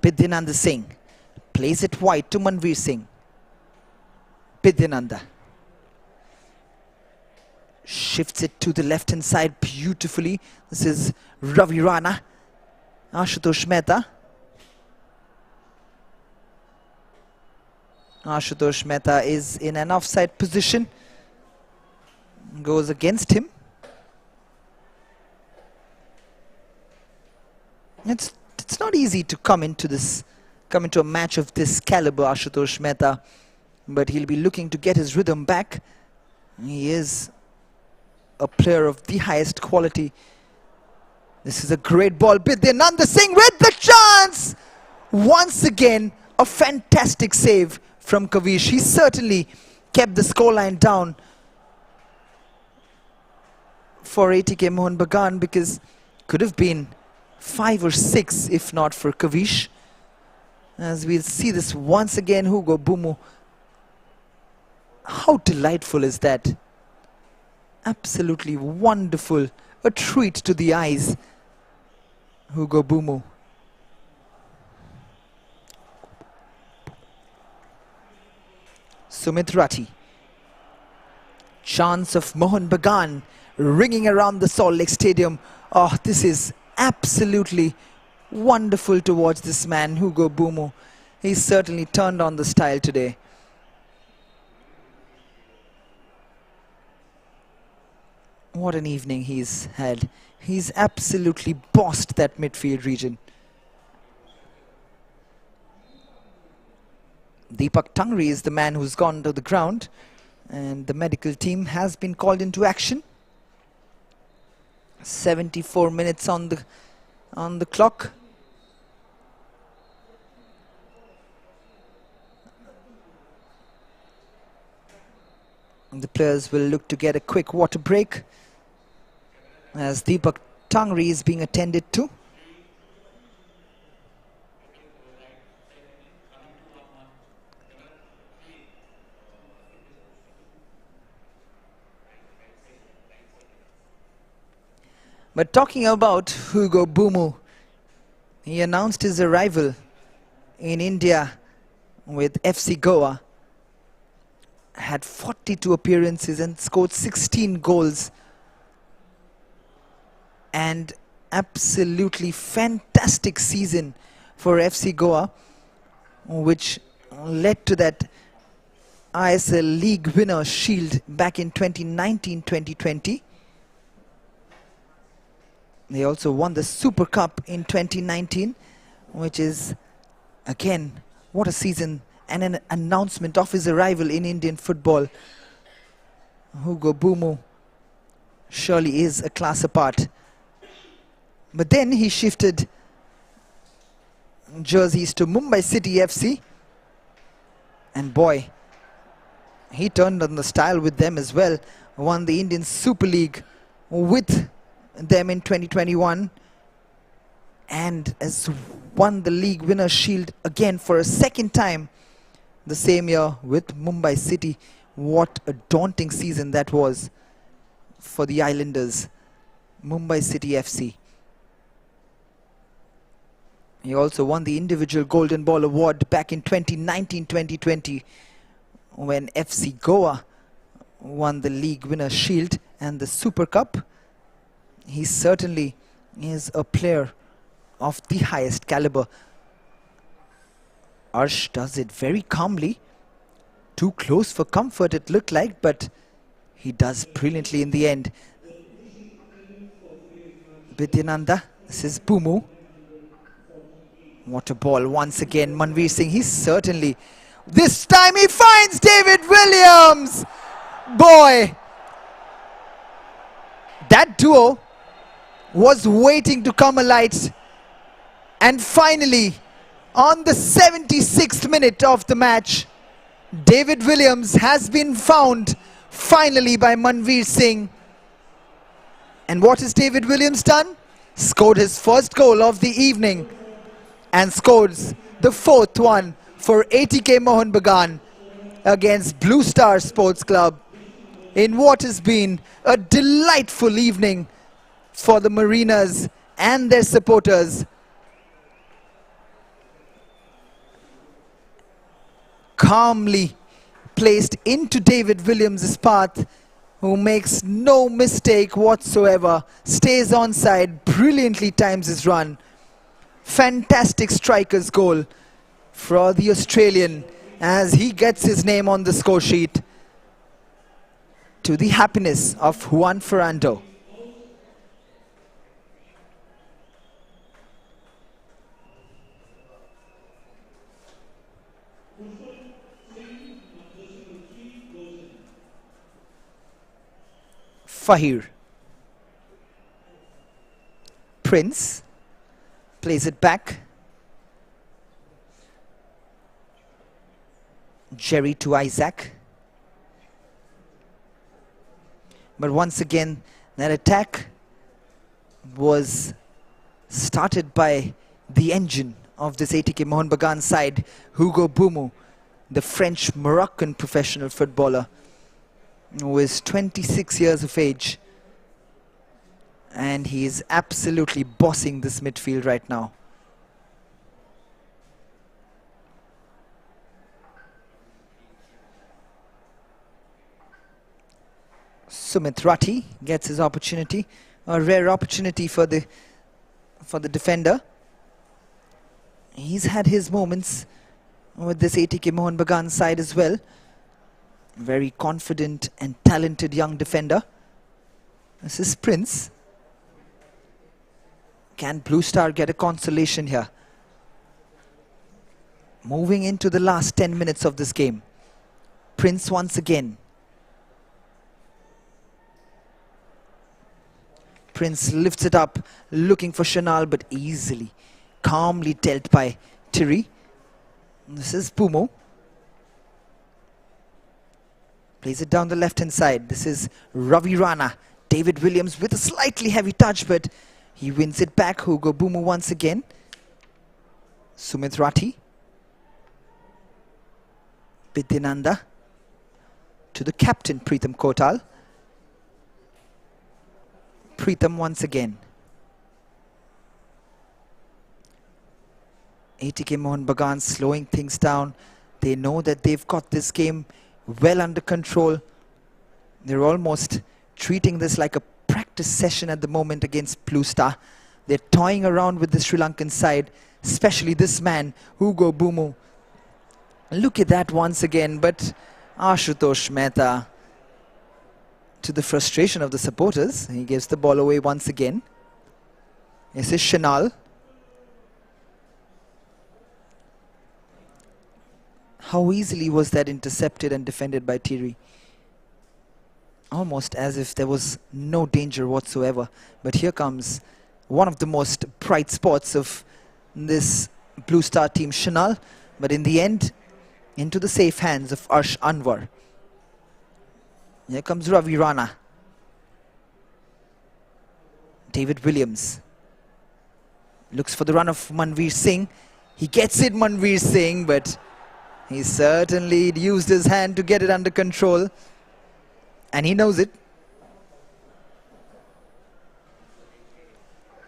Bidyananda Singh plays it wide to Manveer Singh. Bidyananda shifts it to the left hand side beautifully. This is Ravi Rana. Ashutosh Mehta. Ashutosh Mehta is in an offside position. Goes against him. It's not easy to come into a match of this caliber, Ashutosh Mehta, but he'll be looking to get his rhythm back. He is a player of the highest quality. This is a great ball. Bidyananda Singh with the chance! Once again, a fantastic save from Kavish. He certainly kept the scoreline down for ATK Mohun Bagan, because could have been 5 or 6 if not for Kavish. As we'll see this once again, Hugo Bumu. How delightful is that? Absolutely wonderful. A treat to the eyes. Hugo Bumu. Sumit Rathi. Chants of Mohun Bagan ringing around the Salt Lake Stadium. Oh, this is absolutely wonderful to watch this man, Hugo Bumu. He's certainly turned on the style today. What an evening he's had. He's absolutely bossed that midfield region. Deepak Tangri is the man who's gone to the ground, and the medical team has been called into action. 74 minutes on the clock. And the players will look to get a quick water break as Deepak Tangri is being attended to. But talking about Hugo Bumu, he announced his arrival in India with FC Goa, had 42 appearances and scored 16 goals. And absolutely fantastic season for FC Goa, which led to that ISL League winner shield back in 2019-2020. They also won the Super Cup in 2019, which is, again, what a season, and an announcement of his arrival in Indian football. Hugo Bumu surely is a class apart. But then he shifted jerseys to Mumbai City FC, and boy, he turned on the style with them as well. Won the Indian Super League with them in 2021, and has won the league winner shield again for a second time the same year with Mumbai City. What a daunting season that was for the Islanders, Mumbai City FC. He also won the individual Golden Ball Award back in 2019-2020 when FC Goa won the league winner shield and the Super Cup. He certainly is a player of the highest caliber. Arsh does it very calmly. Too close for comfort it looked like, but he does brilliantly in the end. Bidyananda, this is Bumu. What a ball once again, Manveer Singh. He's certainly, this time he finds David Williams. Boy, that duo was waiting to come alight, and finally on the 76th minute of the match, David Williams has been found finally by Manveer Singh. And what has David Williams done? Scored his first goal of the evening and scores the fourth one for ATK Mohun Bagan against Blue Star Sports Club in what has been a delightful evening for the Marinas and their supporters. Calmly placed into David Williams' path, who makes no mistake whatsoever, stays onside, brilliantly times his run. Fantastic striker's goal for the Australian as he gets his name on the score sheet, to the happiness of Juan Ferrando. Fahir. Prince plays it back. Jerry to Isaac. But once again, that attack was started by the engine of this ATK Mohun Bagan side, Hugo Boumu, the French-Moroccan professional footballer, who is 26 years of age. And he is absolutely bossing this midfield right now. Sumit Rathi gets his opportunity, a rare opportunity for the defender. He's had his moments with this ATK Mohun Bagan side as well. Very confident and talented young defender. This is Prince. Can Blue Star get a consolation here? Moving into the last 10 minutes of this game. Prince once again. Prince lifts it up, looking for Chanal, but easily, calmly dealt by Thierry. This is Boumu. Plays it down the left-hand side. This is Ravi Rana. David Williams with a slightly heavy touch, but he wins it back. Hugo Boumu once again. Sumit Rathi. Bidyananda. To the captain, Pritam Kotal. Pritam once again. ATK Mohun Bagan slowing things down. They know that they've got this game well under control. They're almost treating this like a practice session at the moment against Blue Star. They're toying around with the Sri Lankan side, especially this man, Hugo Boumu. Look at that once again, but Ashutosh Mehta, to the frustration of the supporters, he gives the ball away once again. This is Chanal. How easily was that intercepted and defended by Thierry? Almost as if there was no danger whatsoever. But here comes one of the most bright spots of this Blue Star team, Chanal. But in the end, into the safe hands of Arsh Anwar. Here comes Ravi Rana. David Williams looks for the run of Manveer Singh. He gets it, Manveer Singh, but he certainly used his hand to get it under control. And he knows it.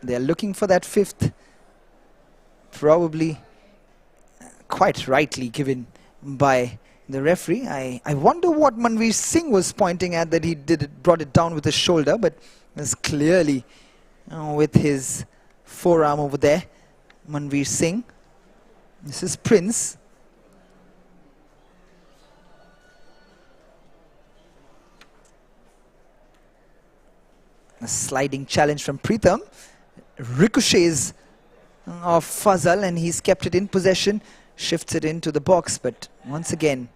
They are looking for that fifth. Probably quite rightly given by the referee. I wonder what Manveer Singh was pointing at, that he brought it down with his shoulder, but it was clearly with his forearm over there. Manveer Singh. This is Prince. A sliding challenge from Pritam. Ricochets of Fazal, and he's kept it in possession. Shifts it into the box, but once again,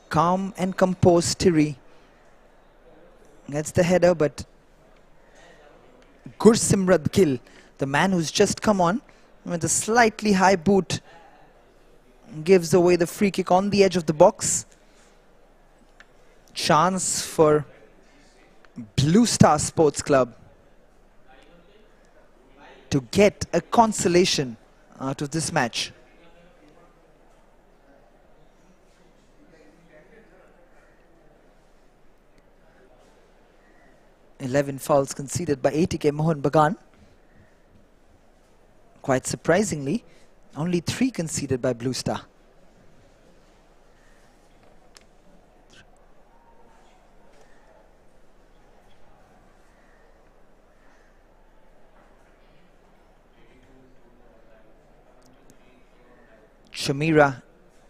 calm and composed Thierry gets the header, but Gursimrat Gill, the man who's just come on with a slightly high boot, gives away the free kick on the edge of the box. Chance for Blue Star Sports Club to get a consolation out of this match. Eleven fouls conceded by ATK Mohun Bagan. Quite surprisingly, only 3 conceded by Blue Star. Shamira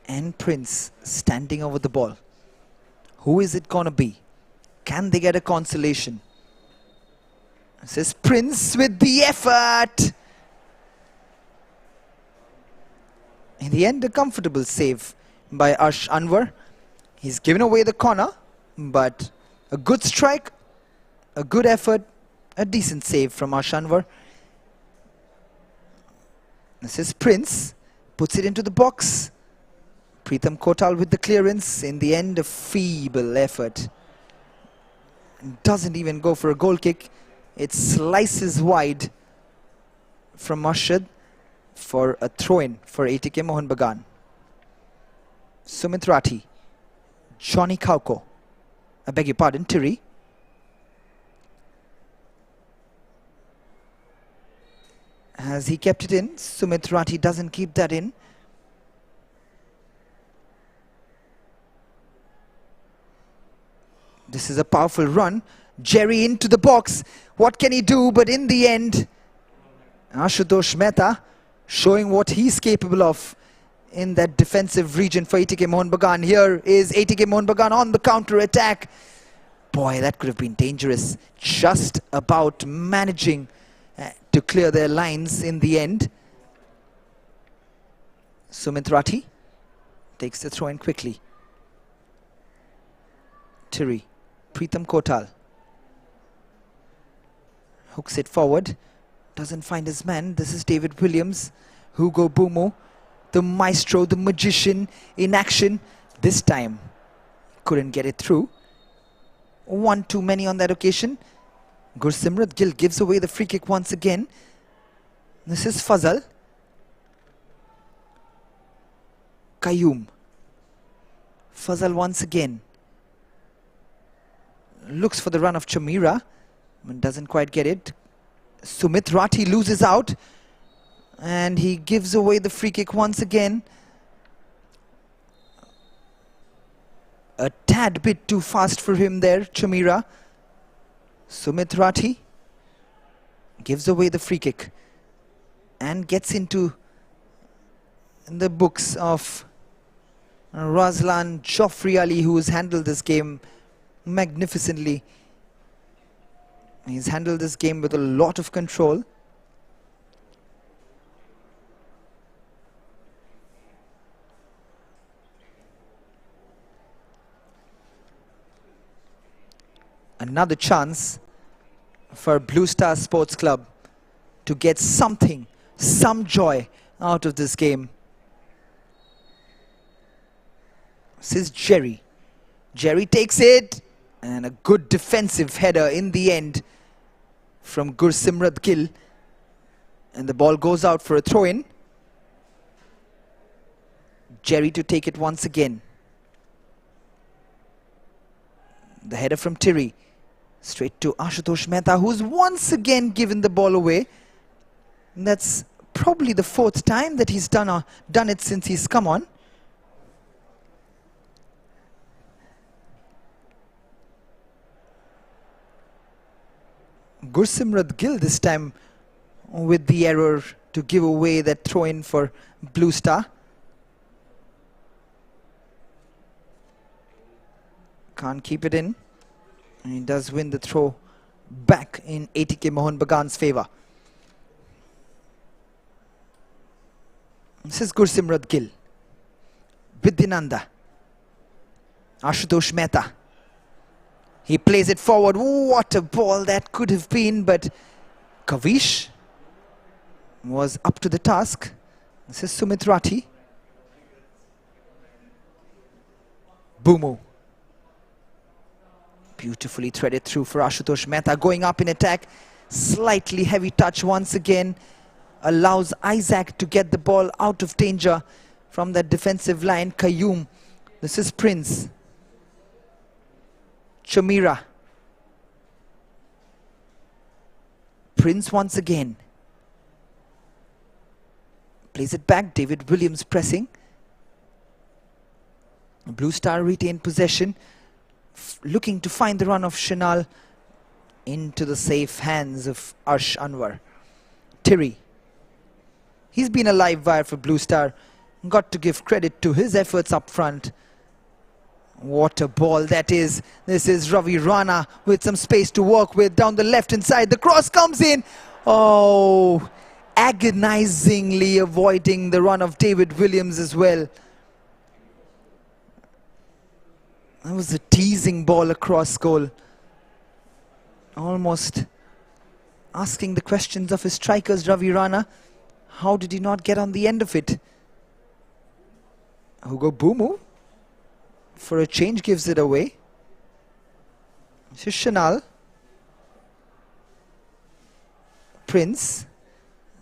and Prince standing over the ball. Who is it gonna be? Can they get a consolation? This is Prince with the effort. In the end, a comfortable save by Arsh Anwar. He's given away the corner, but a good strike A good effort, a decent save from Ashanwar. This is Prince, puts it into the box. Pritham Kotal with the clearance. In the end, a feeble effort. Doesn't even go for a goal kick. It slices wide from Mashad for a throw-in for ATK Mohun Bagan. Sumit Rathi, Johnny Kauko, I beg your pardon, Tiri. Has he kept it in? Sumit Rathi doesn't keep that in. This is a powerful run. Jerry into the box. What can he do? But in the end, Ashutosh Mehta showing what he's capable of in that defensive region for ATK Mohun Bagan. Here is ATK Mohun Bagan on the counter attack. Boy, that could have been dangerous. Just about managing to clear their lines in the end. Sumit Rathi takes the throw in quickly. Tiri, Pritham Kotal hooks it forward, doesn't find his man. This is David Williams. Hugo Bumo, the maestro, the magician in action. This time couldn't get it through. One too many on that occasion. Gursimrat Gill gives away the free kick once again. This is Fazal. Qayyum. Fazal once again. Looks for the run of Chamira, but doesn't quite get it. Sumit Rathi loses out, and he gives away the free kick once again. A tad bit too fast for him there, Chamira. Sumit Rathi gives away the free kick and gets into the books of Razlan Joffrey Ali, who has handled this game magnificently. He's handled this game with a lot of control. Another chance for Blue Star Sports Club to get something, some joy out of this game. This is Jerry. Jerry takes it, and a good defensive header in the end from Gursimrat Gill. And the ball goes out for a throw-in. Jerry to take it once again. The header from Tiri. Straight to Ashutosh Mehta, who's once again given the ball away. And that's probably the fourth time that he's done it since he's come on. Gursimrat Gill this time with the error to give away that throw-in for Blue Star. Can't keep it in. And he does win the throw back in ATK Mohun Bagan's favour. This is Gursimrat Gill. Vidyananda. Ashutosh Mehta. He plays it forward. What a ball that could have been, but Kavish was up to the task. This is Sumit Rathi. Bumo. Beautifully threaded through for Ashutosh Mehta, going up in attack. Slightly heavy touch once again. Allows Isaac to get the ball out of danger from that defensive line. Qayyum. This is Prince. Chamira. Prince once again. Plays it back. David Williams pressing. Blue Star retained possession. Looking to find the run of Shinal into the safe hands of Arsh Anwar. Tiri. He's been a live wire for Blue Star. Got to give credit to his efforts up front. What a ball that is. This is Ravi Rana with some space to work with down the left-hand side. The cross comes in. Oh, agonizingly avoiding the run of David Williams as well. That was a teasing ball across goal. Almost asking the questions of his strikers, Ravi Rana. How did he not get on the end of it? Hugo Bumu, for a change, gives it away. This is Chanal. Prince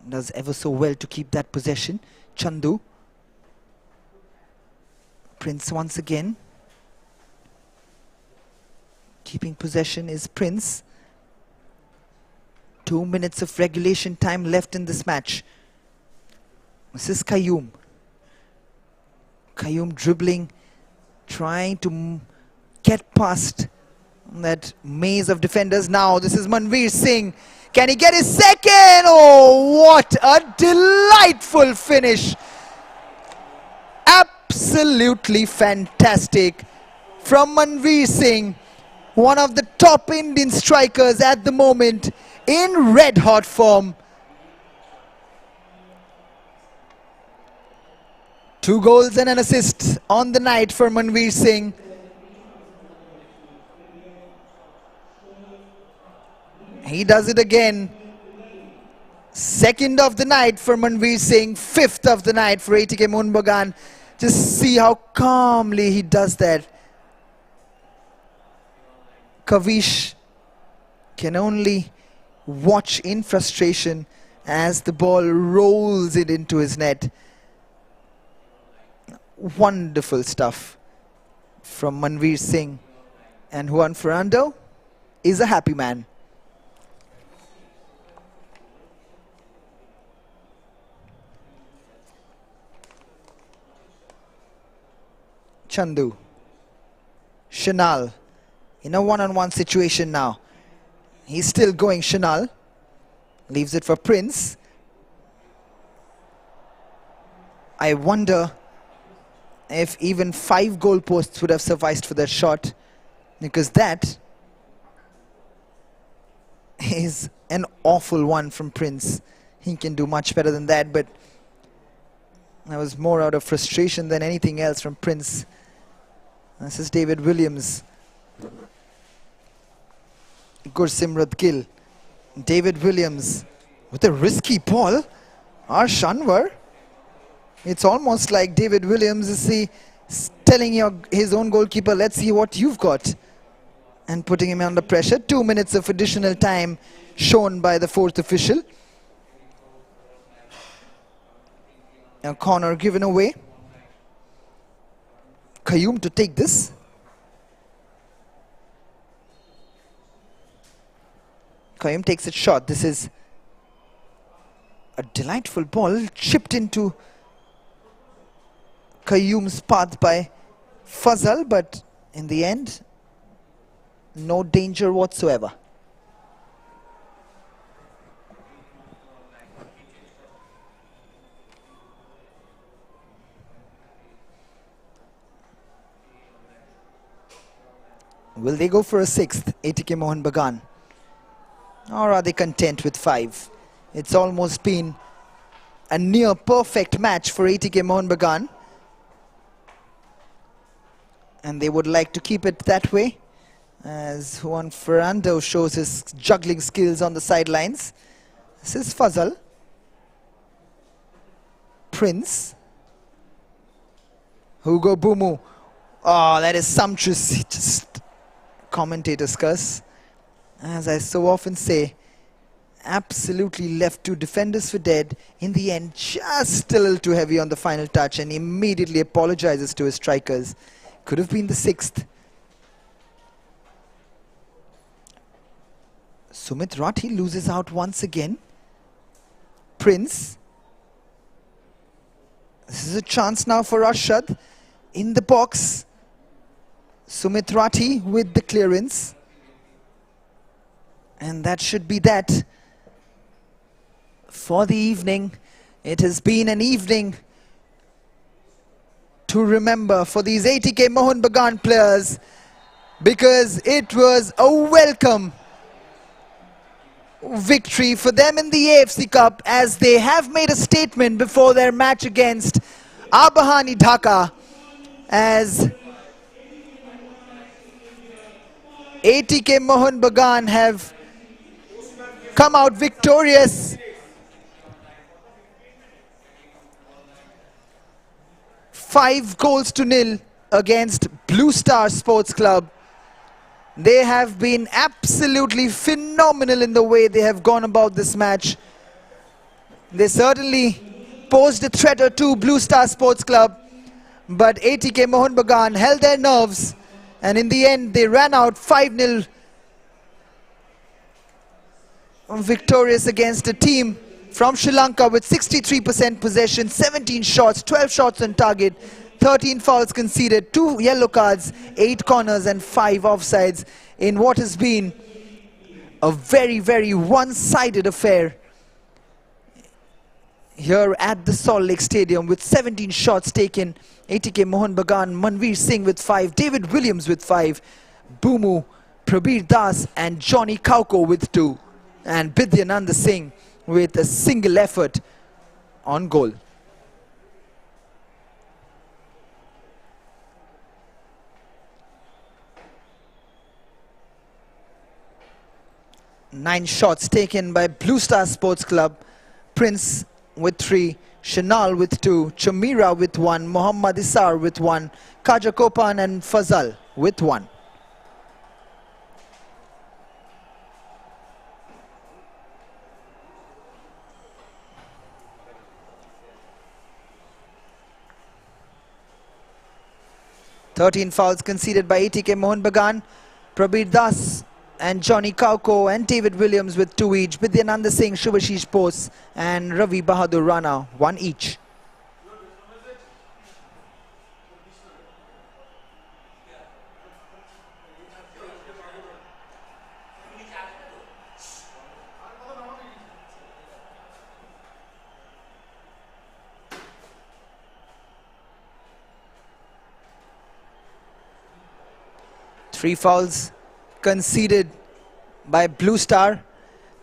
does ever so well to keep that possession. Chandu. Prince once again. Keeping possession is Prince. 2 minutes of regulation time left in this match. This is Qayyum. Qayyum dribbling, trying to get past that maze of defenders. Now this is Manveer Singh. Can he get his second? Oh, what a delightful finish. Absolutely fantastic from Manveer Singh, one of the top Indian strikers at the moment, in red hot form. 2 goals and an assist on the night for Manveer Singh. He does it again. 2nd of the night for Manveer Singh, 5th of the night for ATK Mohun Bagan. Just see how calmly he does that. Kavish can only watch in frustration as the ball rolls it into his net. Wonderful stuff from Manveer Singh. And Juan Ferrando is a happy man. Chandu. Chanal in a one-on-one situation now. He's still going, Chanal. Leaves it for Prince. I wonder if even 5 goalposts would have sufficed for that shot, because that is an awful one from Prince. He can do much better than that, but that was more out of frustration than anything else from Prince. This is David Williams. Gursimrat Gill. David Williams with a risky ball. Shanwar. It's almost like David Williams is telling his own goalkeeper, let's see what you've got, and putting him under pressure. 2 minutes of additional time shown by the 4th official. A corner given away. Qayyum to take this. Qayyum takes it short. This is a delightful ball chipped into Qayyum's path by Fazal, but in the end, no danger whatsoever. Will they go for a 6th, ATK Mohun Bagan? Or are they content with 5? It's almost been a near perfect match for ATK Mohun Bagan, and they would like to keep it that way, as Juan Ferrando shows his juggling skills on the sidelines. This is Fazal. Prince. Hugo Bumu. Oh, that is sumptuous. Just commentators curse. As I so often say, absolutely left 2 defenders for dead. In the end, just a little too heavy on the final touch, and immediately apologizes to his strikers. Could have been the 6th. Sumit Rathi loses out once again. Prince. This is a chance now for Arshad in the box. Sumit Rathi with the clearance. And that should be that for the evening. It has been an evening to remember for these ATK Mohun Bagan players, because it was a welcome victory for them in the AFC Cup, as they have made a statement before their match against Abahani Dhaka, as ATK Mohun Bagan have come out victorious. 5-0 against Blue Star Sports Club. They have been absolutely phenomenal in the way they have gone about this match. They certainly posed a threat or two, Blue Star Sports Club, but ATK Mohun Bagan held their nerves, and in the end they ran out 5-0 victorious against a team from Sri Lanka with 63% possession, 17 shots, 12 shots on target, 13 fouls conceded, 2 yellow cards, 8 corners and 5 offsides in what has been a very, very one-sided affair here at the Salt Lake Stadium with 17 shots taken. ATK Mohun Bagan, Manveer Singh with 5, David Williams with 5, Boomu, Prabir Das and Johnny Kauko with 2, and Bidyananda Singh with a single effort on goal. Nine shots taken by Blue Star Sports Club. Prince with 3, Shanal with 2, Chamira with 1, Muhammad Isar with 1, Kaja Kopan and Fazal with 1. Thirteen fouls conceded by ATK Mohun Bagan. Prabir Das and Johnny Kauko and David Williams with 2 each. Bidyananda Singh, Shubhashish Bose and Ravi Bahadur Rana 1 each. Three fouls conceded by Blue Star.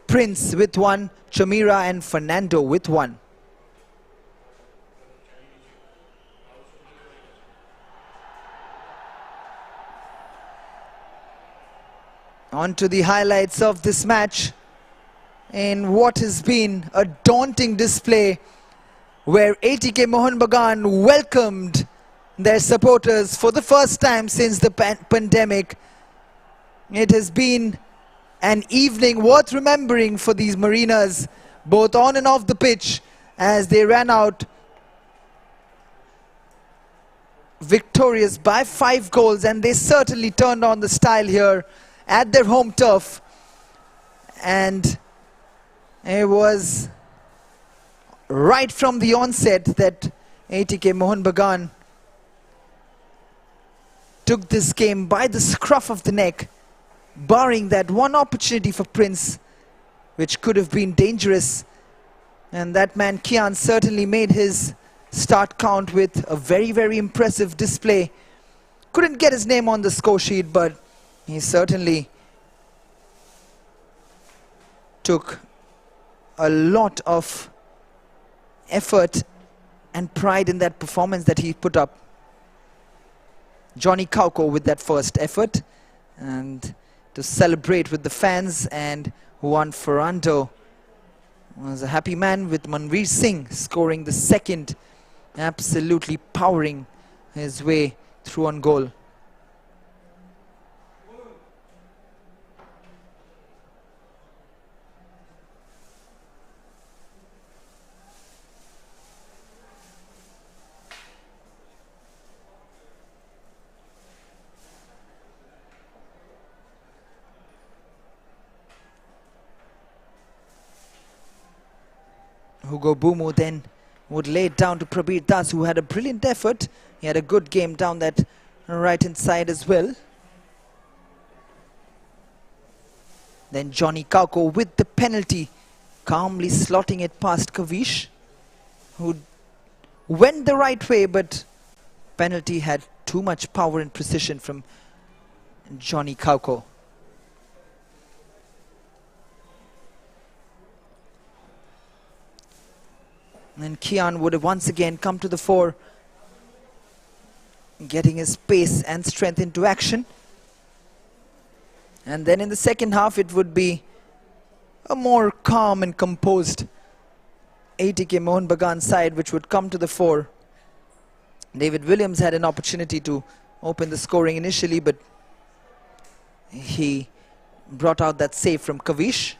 Prince with 1, Chamira and Fernando with 1. On to the highlights of this match in what has been a daunting display where ATK Mohun Bagan welcomed their supporters for the first time since the pandemic. It has been an evening worth remembering for these Marinas, both on and off the pitch, as they ran out victorious by 5 goals, and they certainly turned on the style here at their home turf. And it was right from the onset that ATK Mohun Bagan took this game by the scruff of the neck, barring that one opportunity for Prince, which could have been dangerous. And that man Kian certainly made his start count with a very, very impressive display. Couldn't get his name on the score sheet, but he certainly took a lot of effort and pride in that performance that he put up. Johnny Kauko with that first effort, and to celebrate with the fans, and Juan Ferrando was a happy man with Manveer Singh scoring the second, absolutely powering his way through on goal. Hugo Boomu then would lay it down to Prabir Das, who had a brilliant effort. He had a good game down that right-hand side as well. Then Johnny Kauko with the penalty, calmly slotting it past Kavish, who went the right way, but penalty had too much power and precision from Johnny Kauko. And Kian would have once again come to the fore, getting his pace and strength into action. And then in the second half, it would be a more calm and composed ATK Mohun Bagan side which would come to the fore. David Williams had an opportunity to open the scoring initially, but he brought out that save from Kavish.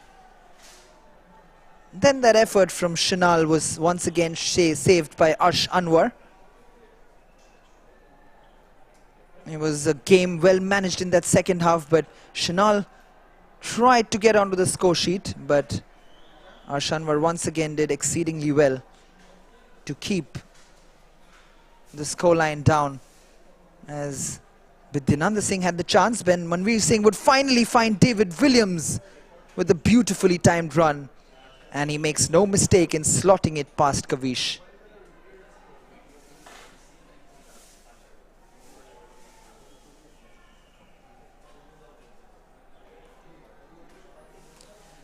Then that effort from Shinal was once again saved by Arsh Anwar. It was a game well managed in that second half, but Shinal tried to get onto the score sheet, but Arsh Anwar once again did exceedingly well to keep the scoreline down, as Vidyananda Singh had the chance. Ben Manveer Singh would finally find David Williams with a beautifully timed run, and he makes no mistake in slotting it past Kavish.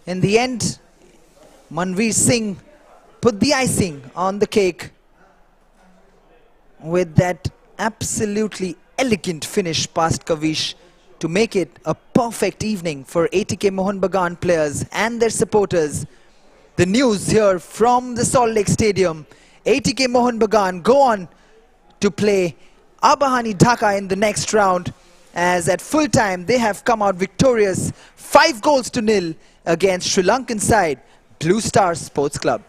In the end, Manveer Singh put the icing on the cake with that absolutely elegant finish past Kavish to make it a perfect evening for ATK Mohun Bagan players and their supporters. The news here from the Salt Lake Stadium: ATK Mohun Bagan go on to play Abahani Dhaka in the next round, as at full time they have come out victorious 5 goals to nil against Sri Lankan side Blue Star Sports Club.